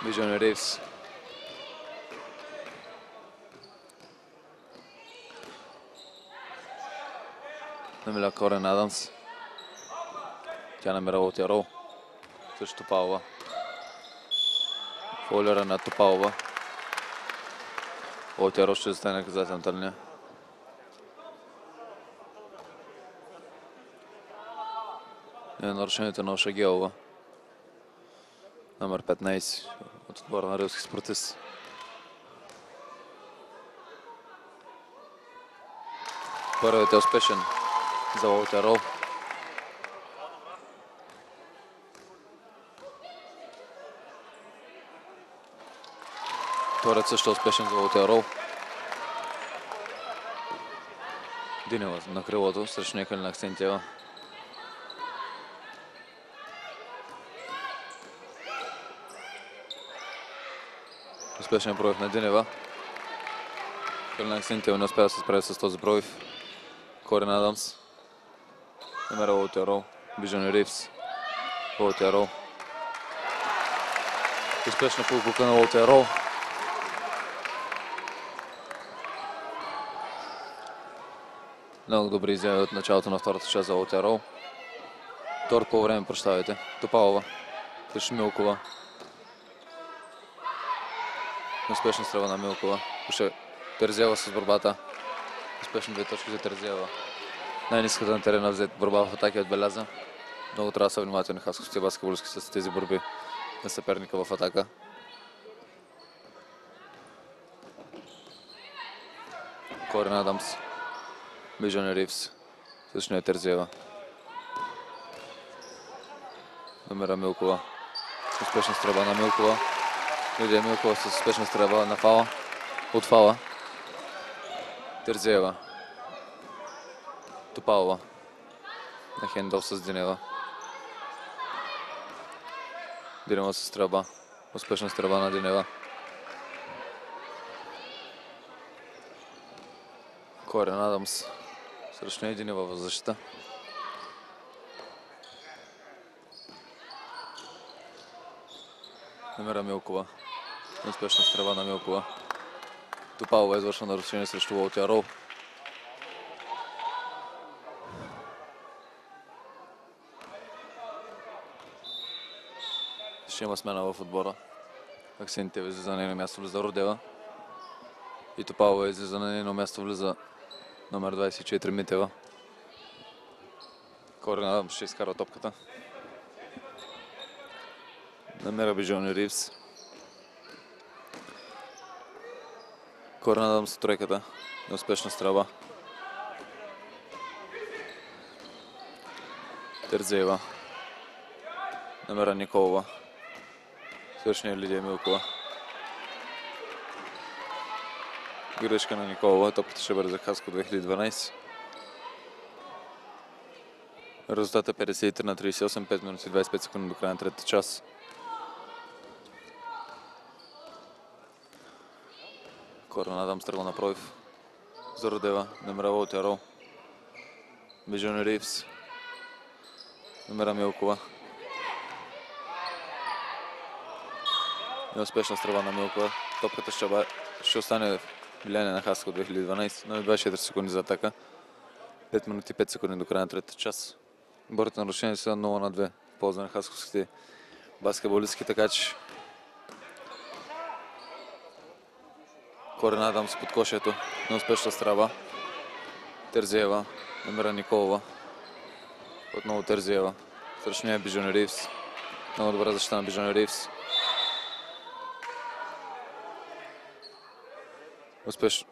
Виждане Ривс. Намира Корен Адамс. Тя намира от Ерол. Също Топалова. Фолера на Топалова. От Ерол ще застане наказателната линия. Нарушението на Ошагелова. Номер 15 от отбора на Рилски спортист. Първият е успешен за Уолтер Рол. Вторият също е успешен за Уолтер Рол. Динева на крилото срещу Николина Аксентиева. Успешен пробив на Динева. Николина Аксентиева не успя да се справи с този пробив. Корен Адамс. Намера Уолтер Рол. Виждане Ривс. Уолтер Рол. Успешна фулбука на Уолтер Рол. Много добри изяви от началото на втората част за Уолтер Рол. Второ по време, прощавайте. Топалова. Срещу Милкова. Успешна стрелба на Милкова. Терзиева с борбата. Успешно 2 точки за Терзиева. Най-ниската на терена взет борба в атаки отбеляза. Много трябва да са внимателни хасковските баскетболистки с тези борби на съперника в атака. Корен Адамс. Виждане Ривс. Също е Терзиева. Номера Милкова. Успешна стрелба на Милкова. Лидия Милкова с успешна стрелба на фала. От фала. Терзиева. Топалова. На хендъл с Динева. Динева с стрелба. Успешна стрелба на Динева. Корен Адамс. Срещу Динева в защита. Номера Милкова. Успешна стрелба на Милкова. Топалова извършва нарушение срещу Уолтер Рол. Ще има смена в отбора. Аксентиева излиза на нейно място, влиза Родева. И Топалова излиза на нейно място, влиза номер 24 Митева. Корен Адамс ще изкарва топката. Намера Виждане Ривс. Корен Адамс тройката. Неуспешна стрелба. Терзиева. Намера Николова. Свършния Лидия Милкова. Грешка на Николова. Топката ще бъде за Хаско 2012. Резултат е 53-38, 5 минути и 25 секунди до края на третата част. Корен Адамс тръгва на пробив. За Родева. Номера Уолтер Рол. Виждане Ривс. Номера Милкова. Неуспешна стрелба на Милкова. Топката ще остане влияние на Хаско 2012. Но 24 секунди за атака. 5 минути и 5 секунди до края на третата част. Борите на нарушение са 0-2 в полза на хасковските баскетболистки, така че Корен Адамс под кошето. Неуспешна стрелба. Терзиева. Номера Николова. Отново Терзиева. Срещу нея Виждане Ривс. Много добра защита на Виждане Ривс. Успешно.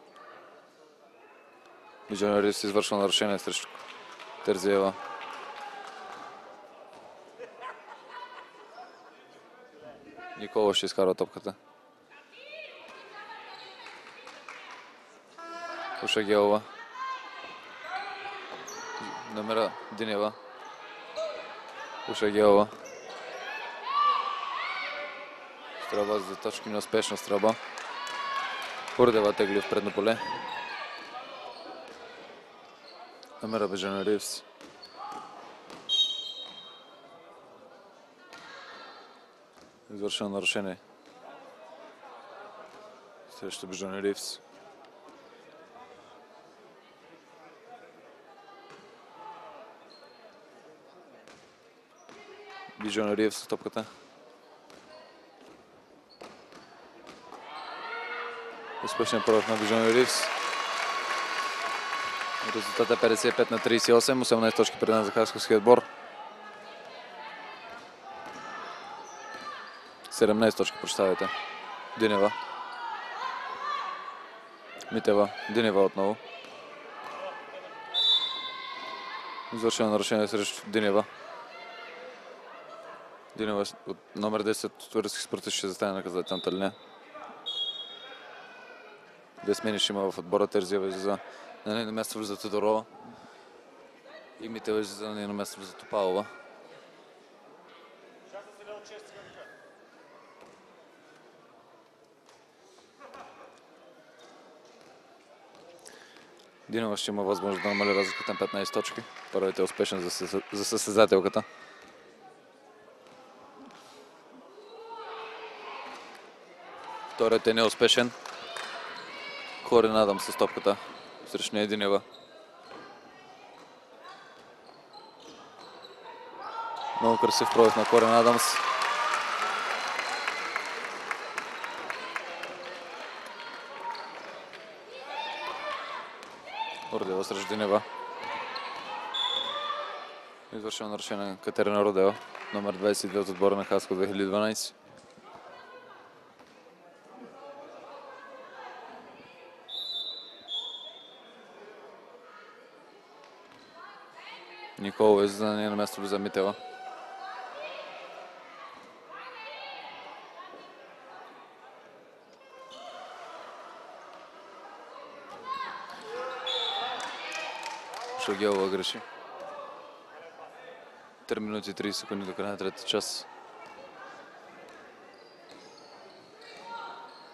Виждане Ривс извършва нарушение срещу Терзиева. Никола ще изкарва топката. Ошагелова. Номера Динева. Ошагелова. Стрелба за точки, неуспешна стрелба. Родева тегли в предно поле. Номера Виждане Ривс. Извършено нарушение срещу Биджони Ривз. Биджони Ривз с топката. Успешен пробив на Биджони Ривз. Резултатът е 55-38, 18 точки предана за Хасковския отбор. 17 точки, прощавайте. Динева. Митева. Динева отново. Извършено нарушение срещу Динева. Динева от номер 10 от Турски спортист ще застане наказателната линия. Две смени ще има в отбора. Терзиева излиза на нейно място влиза Тодорова. И Митева излиза на нейно място влиза Топалова. Динева ще има възможност да намали разликата на 15 точки. Първият е успешен за състезателката. Вторият е неуспешен. Корин Адамс с топката срещу нея Динева. Много красив пробив на Корин Адамс. Родева срещу Динева. Извършено нарушение на Катерина Родева, номер 22 от отбора на Хаско 2012. Никола излиза на нейно място влиза Митева. Шагелова греши. 3 минути и 30 секунди до края на третия час.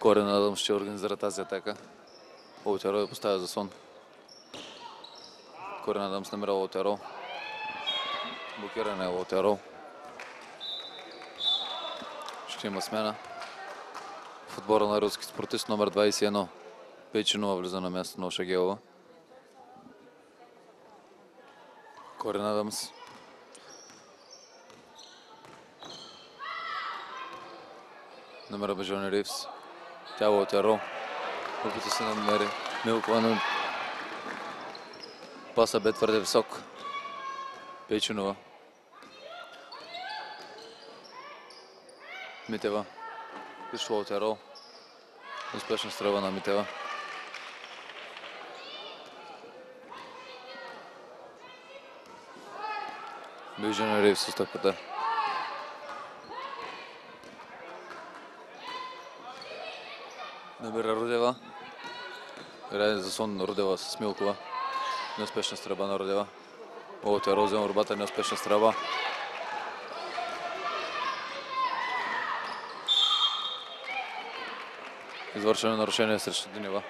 Корин Адамс ще организира тази атака. Лаутеро я поставя заслон. Корин Адамс намира Лаутеро. Блокиране е Лаутеро. Ще има смяна в отбора на руски спортист номер 21. Пейчинова влиза на място на Шагелова. Корин Адамс. Намера Биджони Ривз. Тя Лаутеро. Опита се намери Милкова, но паса бе твърде висок. Пейчинова. Митева. Виж Лаутеро. Успешна стрелба на Митева. Биджони Ривз с топката. Набира Родева. Играе заслон на Родева с Милкова. Неуспешна стрелба на Родева. Лаутеро взема борбата, неуспешна стрелба. Извършено нарушение срещу Динева.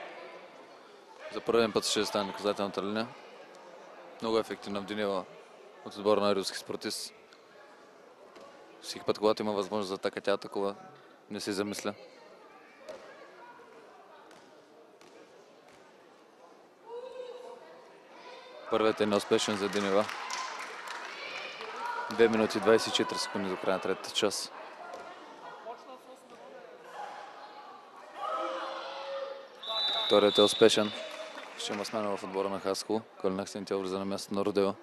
За първен път ще стане наказателната линия. Много ефективна в Динева от отбора на руски спортист. Всеки път, когато има възможност за атака, тя атакува. Не се замисля. Първият е неуспешен за Динева. 2 минути и 24 секунди до края на третия час. Вторият е успешен. Ще има смяна в отбора на Хасково. Калина Аксентиева влиза на място на Родева.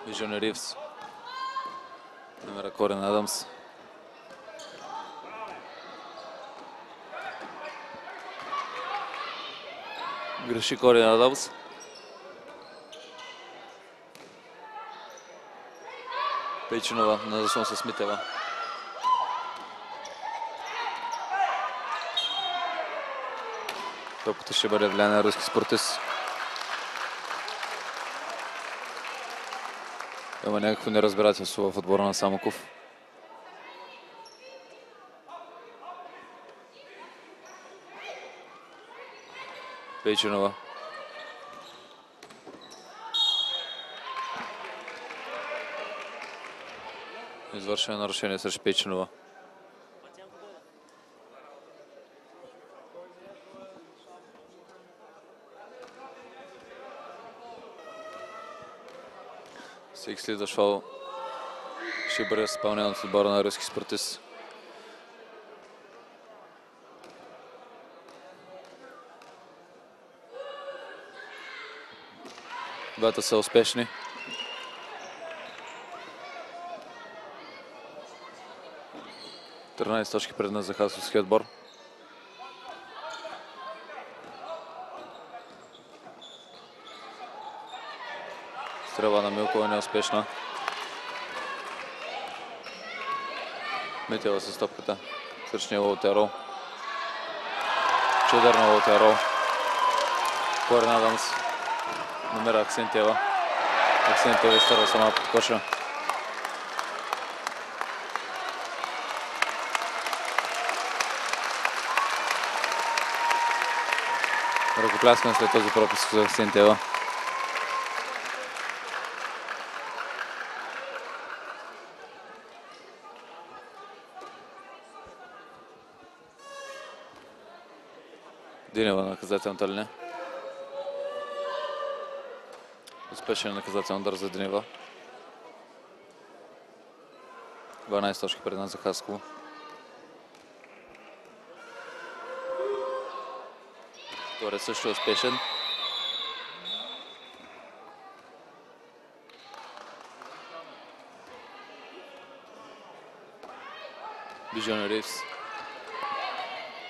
Биджони Ривз. Намера Корин Адамс. Греши Корин Адамс. Пейчинова на заслон с Митева. Топката ще бъде влияние на руски спортист. Има някакво неразбирателство в отбора на Самоков. Пейчинова. Извършено нарушение срещу Пейчинова. Всеки следващ фаул ще бъде изпълнен от отбора на руски спортист. Двата са успешни. Тринадесет точки предна за хасковския отбор. Стрелба на Милкова не е успешна. Митева с топката. Сръчния Лоутеро. Чудър на Лоутеро. Корен Адамс. Номера Аксентиева. Аксентиева изтърва сама под коша. Ръкопляскане след този пропуск за Аксентиева. Динева на наказателната линия. Успешен наказателен удар за Динева. 12 точки пред нас за Хасково. Вторият също е успешен. Бижон Ривс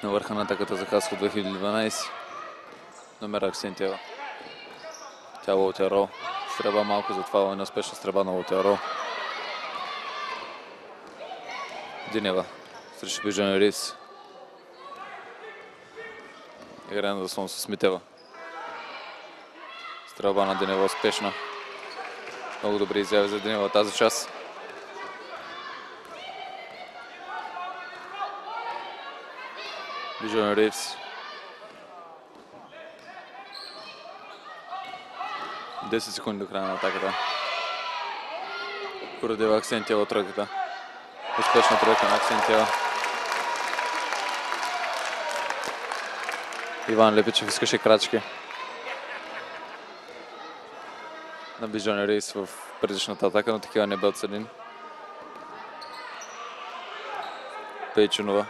на върха на атаката за Хасково 2012. Номер Аксентиева. Тя Лоутеро. Стрелба малко за това, неуспешна стрелба на Лоутеро. Динева срещу Бижон Ривс. Играе на заслон с Митева. Стрелба на Динева успешна. Много добри изяви за Динева тази част. Бижон Ривс. 10 секунди до края на атаката. Породила Аксентиева тройката. Успешна тройка на Аксентиева. Иван Лепичев искаше крачки на Бижон Ривс в предишната атака, но такива не бе отсъден. Пейчинова.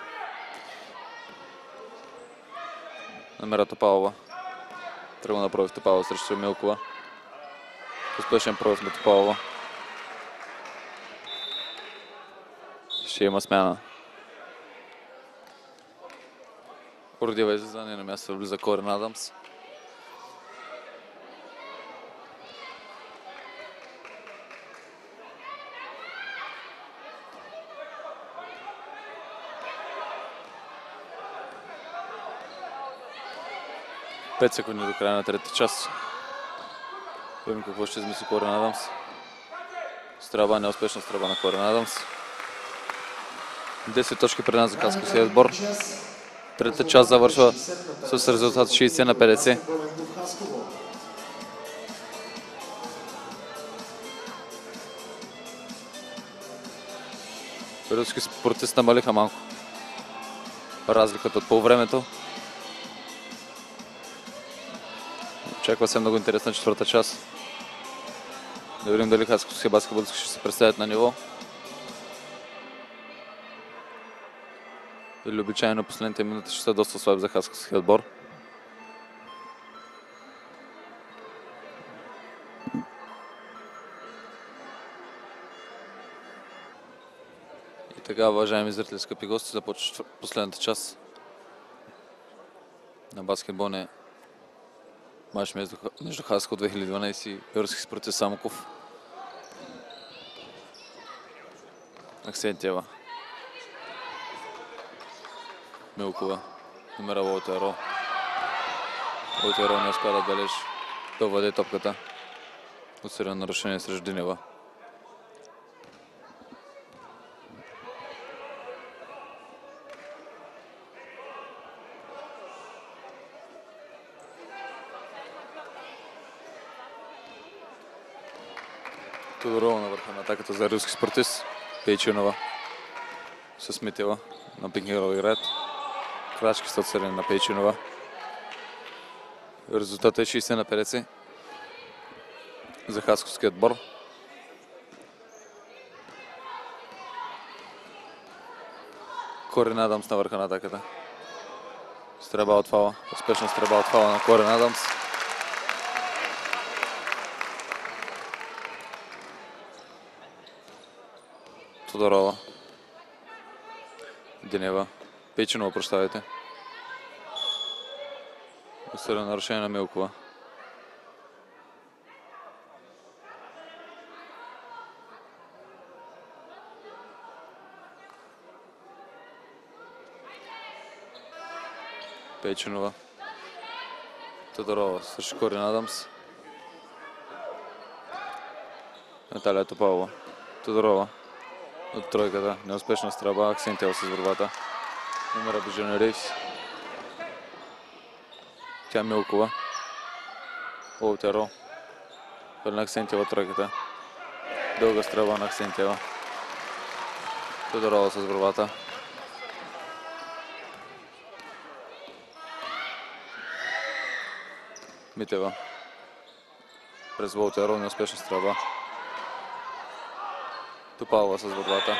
Номера Топалова. Тръгва на пробив Топалова срещу Милкова. Успешен пробив на Топалова. Ще има смяна. Породива излизане на място влиза Корен Адамс. Пет секунди до края на третата част. Видим какво ще измисли Корен Адамс. Стрелба, неуспешна стрелба на Корен Адамс. 10 точки пред нас за Хасковския отбор. Третата част завършва с резултат 60 на 50. Руски спортисти намалиха малко разликата от полувремето. Очаква се много интересна четвърта част. Да видим дали хасковския баскетболисти ще се представят на ниво. Или обичайно последните минути ще са доста слаби за хасковския отбор. И така, уважаеми зрители, скъпи гости, започва последната част на баскетболния мач между Хасково 2012 и руски спортист Самоков. Аксентиева. Милкова. Номера Лоутеро. Лоутеро не успя да бележи. Доведе топката. Отсъдено нарушение срещу Динева. Тодорова на върха на атаката за руски спортист. Пейчунова с Митева на пикингови играят. Крачки 107 на Пейчунова. Резултатът е 60-50 за Хасковския отбор. Корин Адамс на върха на атаката. Стрелба от фаула. Успешна стрелба от фаула на Корин Адамс. Тодорова. Денева. Пейчунова, прощавайте. Усилено нарушение на Милкова. Пейчунова. Тодорова срещу Корин Адамс. Наталия Топалова. Тодорова. От тройката. Неуспешна стрелба. Аксентиева с борбата. Номера Божена Рейс. Тя Милкова. Олтеро. На Аксентиева тройката. Дълга стрелба на Аксентиева. Тодорова с борбата. Митева. През Волтеро, неуспешна стрелба. Топалова с борбата.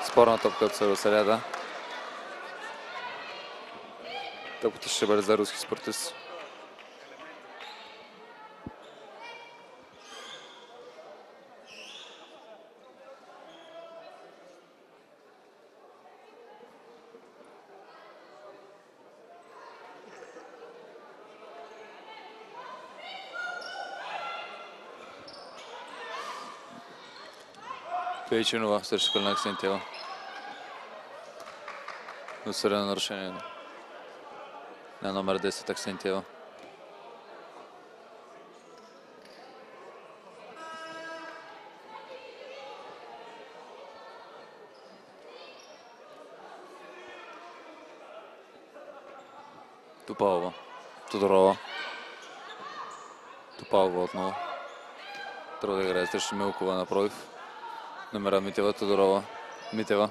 Спорна топка от Сървесаряда. Топката ще бъде за руски спортист. Пейчунова срещу Калина Аксентиева. Досъдено нарушение на номер 10 Аксентиева. Топалова. Тодорова. Топалова отново. Трябва да играе срещу Милкова на пробив. Номера Митева, Тодорова, Митева.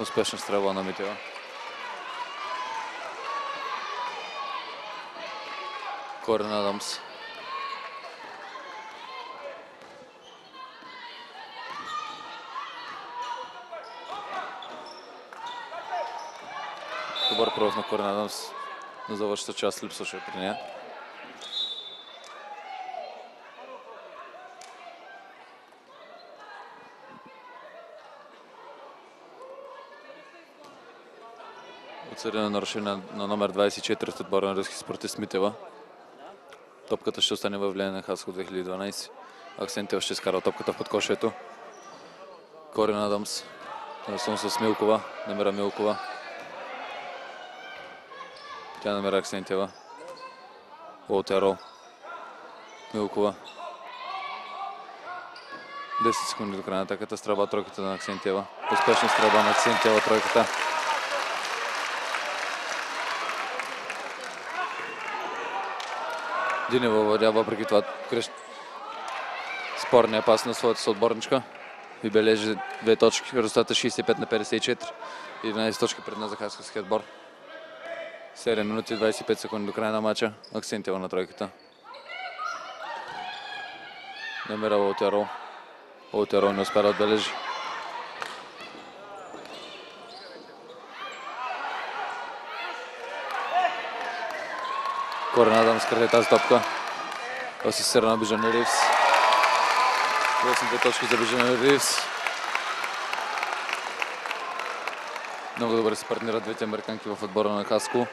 Успешна стрелба на Митева. Корин Адамс. Добър пробив на Корин Адамс. На завършата част липсваше при нея. Отсъдено нарушение на номер 24 от отбора на руски спортист Митева. Топката ще остане във влияние на Хаско 2012. Аксентиева ще изкара топката в подкошието. Корин Адамс. Нарисуван с Милкова. Намира Милкова. Тя намира Аксентиева. Волтеро. Милкова. 10 секунди до края на атаката. Стрелба тройката на Аксентиева. Успешна стрелба на Аксентиева тройката. Динева владя въпреки това спорния пас на своята съотборничка и бележи 2 точки. Резултата 65-54. 11 точки пред нас за Хасковския отбор. 7 минути и 25 секунди до края на матча. Аксентиева на тройката. Намира Волтеро. Волтеро не успя да отбележи. Корин Адамс краде тази топка. Асистира на Божена Ривс. 8 точки за Божена Ривс. Много добре се партнират двете американки в отбора на Хаско.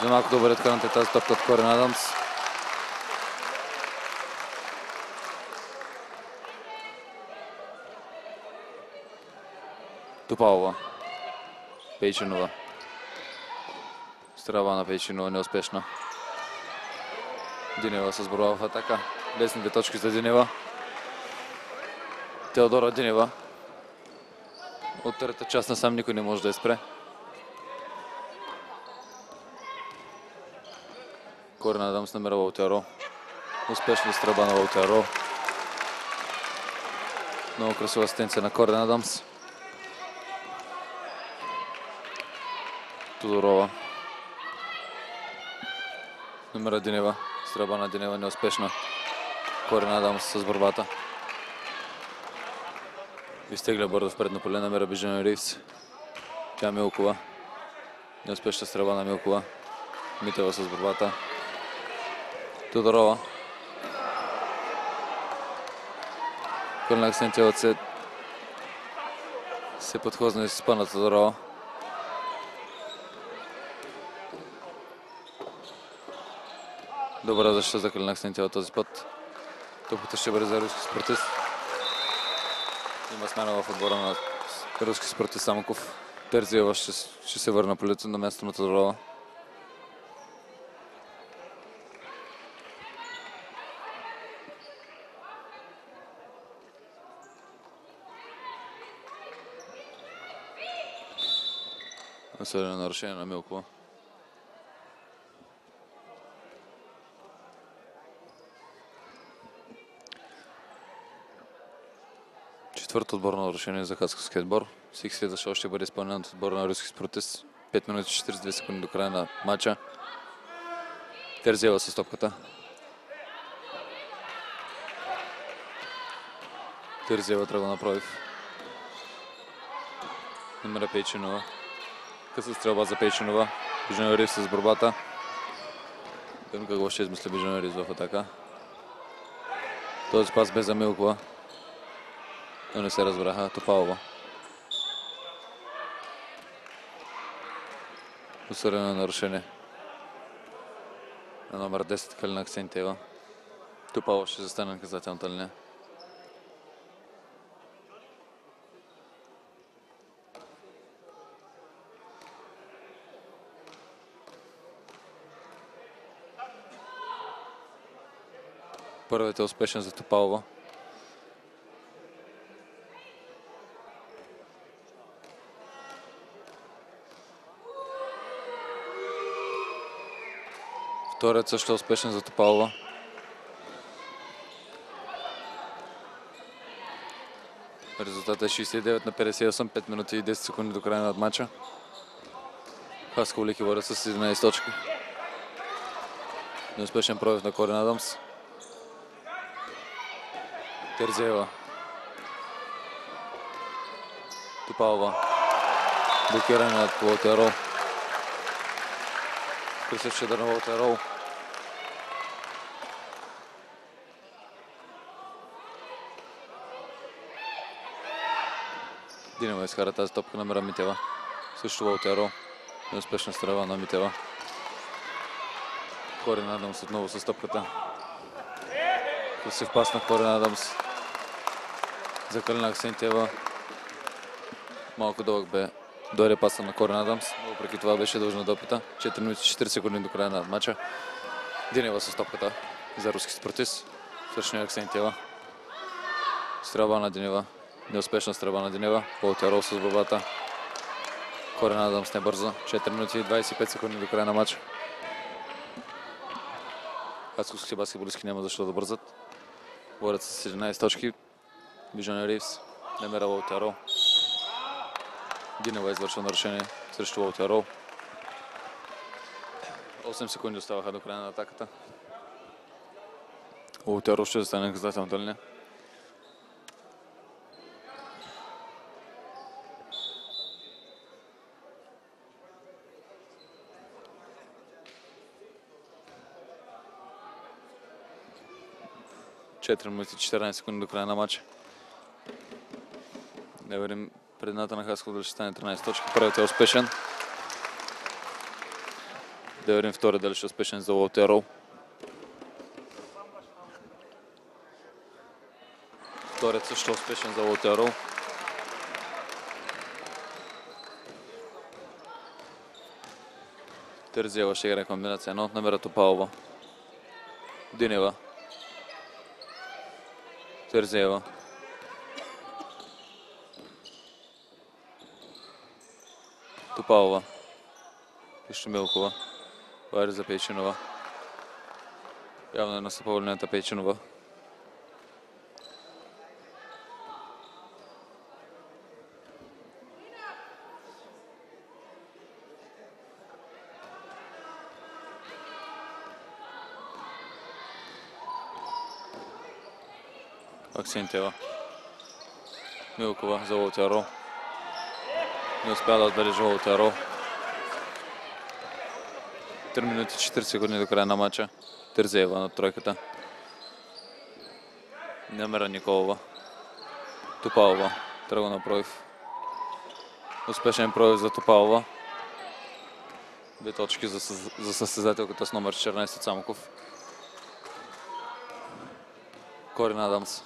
За малко добре откъсната тази топка от Корин Адамс. Топалова. Пейчунова. Стрелба на Пейчунова неуспешна. Динева с борба в атака. Лесни 2 точки за Динева. Теодора Динева. От трета част насам никой не може да я спре. Корин Адамс намира Волтеро. Успешна стрелба на Лаутеро. Много красива асистенция на Корен Адамс. Тодорова. Номера Динева. Стрелба на Динева неуспешна. Корен Адамс с борбата. Изтегля бързо в предно поле, намира Бижана Ривс. Тя Милкова. Неуспешна стрелба на Милкова. Митева с борбата. Тодорова. Кълнак Сентилът се подхозна и се спъна Тодорова. Добра защита за Кълнак Сентилът този път. Топката ще бъде за руски спортист. Има смяна в отбора на руски спортист Самоков. Терзиева ще се върна по лицето на място на Тодорова. Наследено нарушение на Милкова. Четвърто отборно нарушение за хасковския отбор. Всеки следва шоу ще бъде изпълнен от отбора на руски спортист. 5 минути 42 секунди до края на матча. Терзиева с топката. Терзиева тръгва на пробив. Номера Пейчинова. Къса стрелба за Пейчинова. Бижана Ривс с борбата. Видим какво ще измисля Бижана Ривс в атака. Този пас без за Милкова. Но не се разбраха. Топалова. Усърдено нарушение на номер 10 Калина Аксентиева. Топалова ще застане наказателната линия. Първият е успешен за Топалова. Вторият също е успешен за Топалова. Резултатът е 69 на 58, 5 минути и 10 секунди до края на матча. Хасково Лики водят с 11 точки. Неуспешен пробив на Корен Адамс. Терзиева. Топалова. Блокиране от Лаутеро. Красив шедър на Лаутеро. Динева изкара тази топка, намира Митева. Също Лаутеро. Неуспешна стрелба на Митева. Корен Адамс отново с топката. Красив пас на Корен Адамс. За Калина Аксентиева. Малко дълъг бе. Дойде паса на Корен Адамс, но въпреки това беше дължна да опита. 4 минути 4 секунди до края на матча. Динева с топката за руски спортист. Свършена Аксентиева. Стрелба на Динева. Неуспешна стрелба на Динева. Лаутеро с борбата. Корен Адамс не бърза. 4 минути и 25 секунди до края на матча. Хасковски баскетболистки няма защо да бързат. Водят с 17 точки. Бижана Ривс. Намира Лаутеро. Динева извършва нарушение срещу Лаутеро. 8 секунди оставаха до края на атаката. Лаутеро ще застане наказателната линия. Четири минути 14 секунди до края на матча. Да видим предната на Хасково дали ще стане 13 точки. Първият е успешен. Да видим вторият дали ще е успешен за Лаутеро. Вторият също е успешен за Лаутеро. Терзиева ще играе комбинация 1. Намира Топалова. Динева. Терзиева. Топалова. Също Милкова. Вари за Пейчинова. Явно е настъпала линията Пейчинова. Аксентиева. Милкова за Лотия Рол. Не успя да отбележи Лотия Рол. 3 минути 40 секунди до края на матча. Терзеева на тройката. Немера Николова. Топалова. Тръгва на пробив. Успешен пробив за Топалова. 2 точки за състезателката с номер 14 Самоков. Корин Адамс.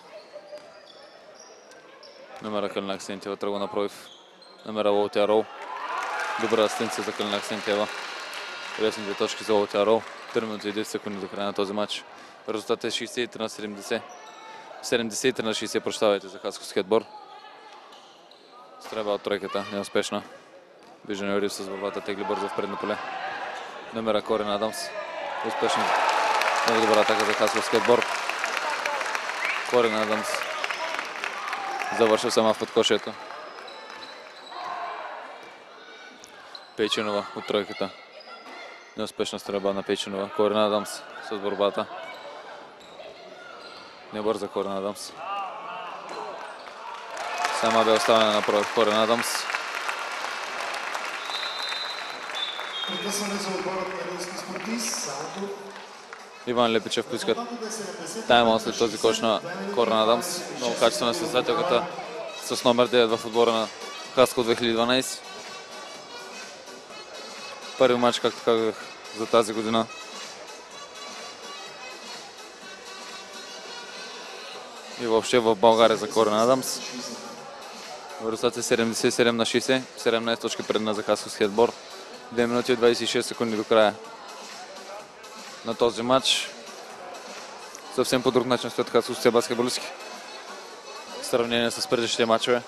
Номера Калина Аксентиева тръгва на пробив. Номера Лотия Рол. Добра асистенция за Калина Аксентиева. Лесни 2 точки за Лотия Рол. 3 минути и 10 секунди до края на този матч. Резултатът е 63 на 70. 73 на 60, прощавайте, за Хасковски отбор. Стрелба от тройката, неуспешна. Виждане Юрив с борбата, тегли бързо в предно поле. Номера Корин Адамс. Успешно. Много добра атака за Хасковски отбор. Корин Адамс завършил сама в подкошието. Пейчинова от тройката. Неуспешна стрелба на Пейчинова. Корин Адамс с борбата. Не бърза Корин Адамс. Сама бе оставена на пробив Корин Адамс. Прекъсване за отборът на Рилски спортист. Самоков. Иван Лепичев поиска тайм-аут след този кош на Корин Адамс. Много качествена състезателката с номер 9 в отбора на Хасково 2012. Първи матч, както казах, за тази година. И въобще в България за Корин Адамс. Резултат е 77 на 60, 17 точки предна за Хасковския отбор. 2 минути и 26 секунди до края на този матч. Съвсем по друг начин стоят хасковските баскетболистки в сравнение с предишните матчове.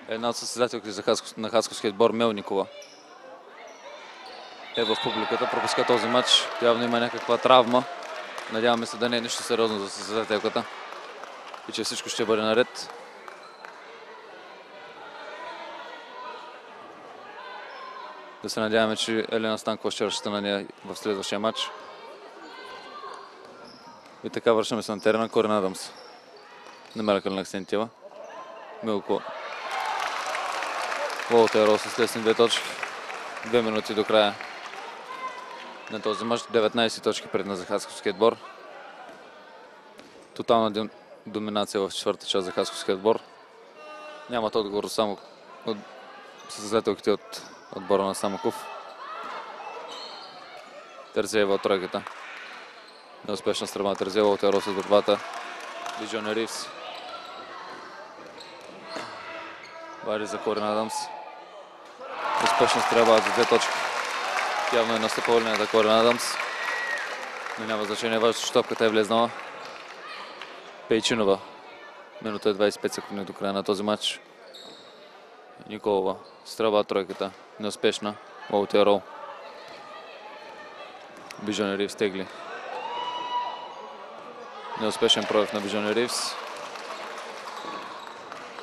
Една от състезателките на Хасковския отбор, Мелникова, е в публиката, пропуска този матч. Явно има някаква травма. Надяваме се да не е нищо сериозно за състезателката и че всичко ще бъде наред. Да се надяваме, че Елена Станкова ще разчита на нея в следващия матч. И така вършаме се на терена. Корин Адамс. Намера Калина Аксентиева. Милко. Лотия Рол с лесни 2 точки. 2 минути до края на този матч. 19 точки предна за Хасковския отбор. Тотална доминация в четвърта част за Хасковския отбор. Нямат отговор само от състезателките от отбора на Самоков. Терзеева от тройката. Неуспешна стрелба Терзеева. Лотия Рол с борбата. Виждане Ривс. Вари за Корин Адамс. Успешна стрелба за 2 точки. Явно е настъпала линията Корин Адамс. Но няма значение, важно, че топката е влезнала. Пейчинова. Минута е 25 секунди до края на този матч. Николова. Стрелба тройката. Неуспешна. Лотия Рол. Виждане Ривс тегли. Неуспешен пробив на Виждане Ривс.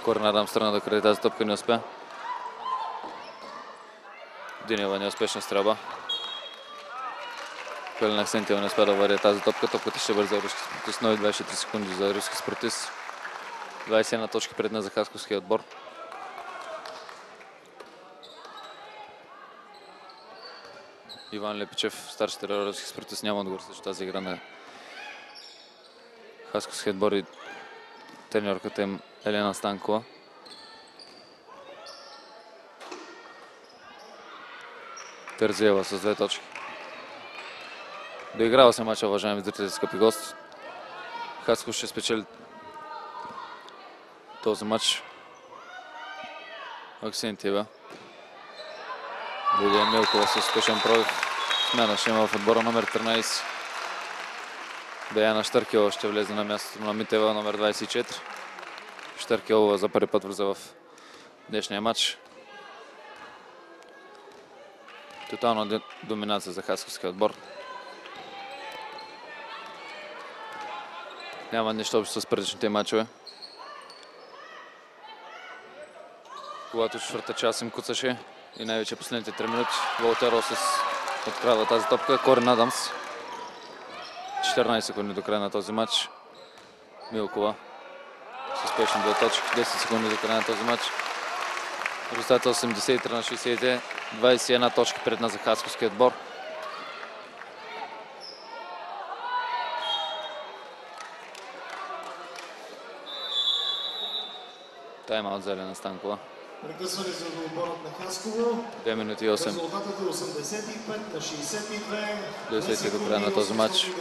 Корин Адамс тръгна да краде тази топка, не успя. Динева неуспешна стрелба. Калина Аксентиева не успя да вари тази топка. Топката ще бъде за руски спортист. Нови 24 секунди за руски спортист. 21 точки пред на за хасковския отбор. Иван Лепичев, старши тренер руски спортист, няма отговор срещу тази игра на хасковския отбор и треньорката им Елена Станкова. Терзиева с 2 точки. Доиграва се мача, уважаеми зрители, скъпи гости. Хасково ще спечели този матч. Аксентиева. Лидия Милкова с успешен пробив. Смяна ще има в отбора номер 13. Деяна Штъркелова ще влезе на мястото на Митева, номер 24. Штъркелова за първи път влиза в днешния матч. Тотална доминация за хасковския отбор. Няма нищо общо с предишните матчове. Когато четвърта част им куцаше и най-вече последните 3 минути, Волтер Росес открадва тази топка. Корин Адамс. 14 секунди до края на този матч. Милкова с успешни 2 точки. 10 секунди до края на този матч. Резултат 83 на 62. 21 точки пред нас за хасковския отбор. Тайм-аут за Елена Станкова. Прекъсване за отборът на Хасково. 2 минути и 8. Резултатът е 85 на 62. 10 до края на този матч.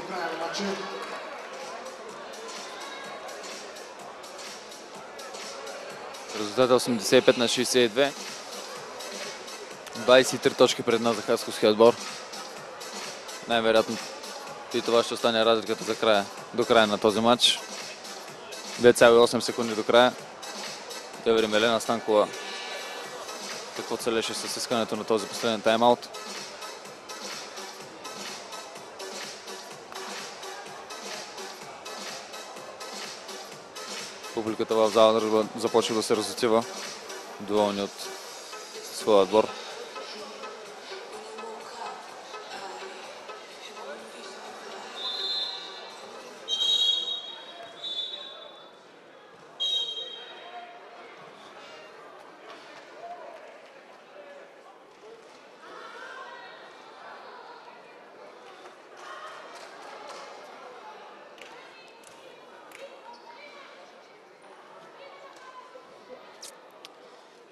Резултат е 85 на 62. 23 точки пред нас за хасковския отбор. Най-вероятно и това ще остане разликата за края, до края на този матч. 2,8 секунди до края. Да видим Елена Станкова какво целеше с искането на този последен тайм-аут. Публиката в зала започва да се разотива, доволни от своя отбор.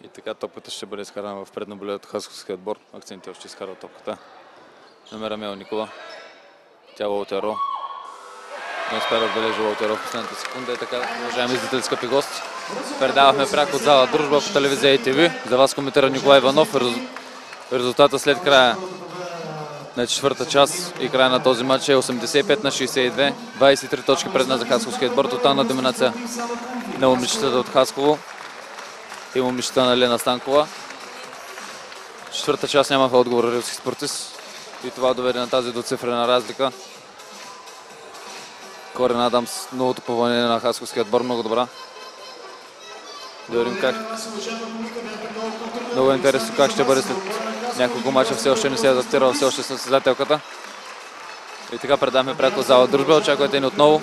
И така топката ще бъде изкарана в предно боле от хасковския отбор. Аксентиева ще изкарва топката. Номера Мелникова. Тя Волтеро. Не успя да отбележи Волтеро в последната секунда. И така, уважаеми зрители, скъпи гости, предавахме пряко от зала Дружба по телевизия ITV. За вас коментира Николай Иванов. Резултата след края на четвърта част и края на този матч е 85 на 62. 23 точки пред нас за хасковския отбор. Тотална доминация на момичетата от Хасково и момичета на Елена Станкова. Четвърта част нямаха отговор руски спортист и това доведе на тази двуцифрена разлика. Корин Адамс, новото попълнение на хасковския отбор, много добра. Да видим как. Много интересно как ще бъде след няколко мача. Все още не се е адаптирала, все още състезателката. И така предаваме пряко зала Дружба. Очаквайте ни отново.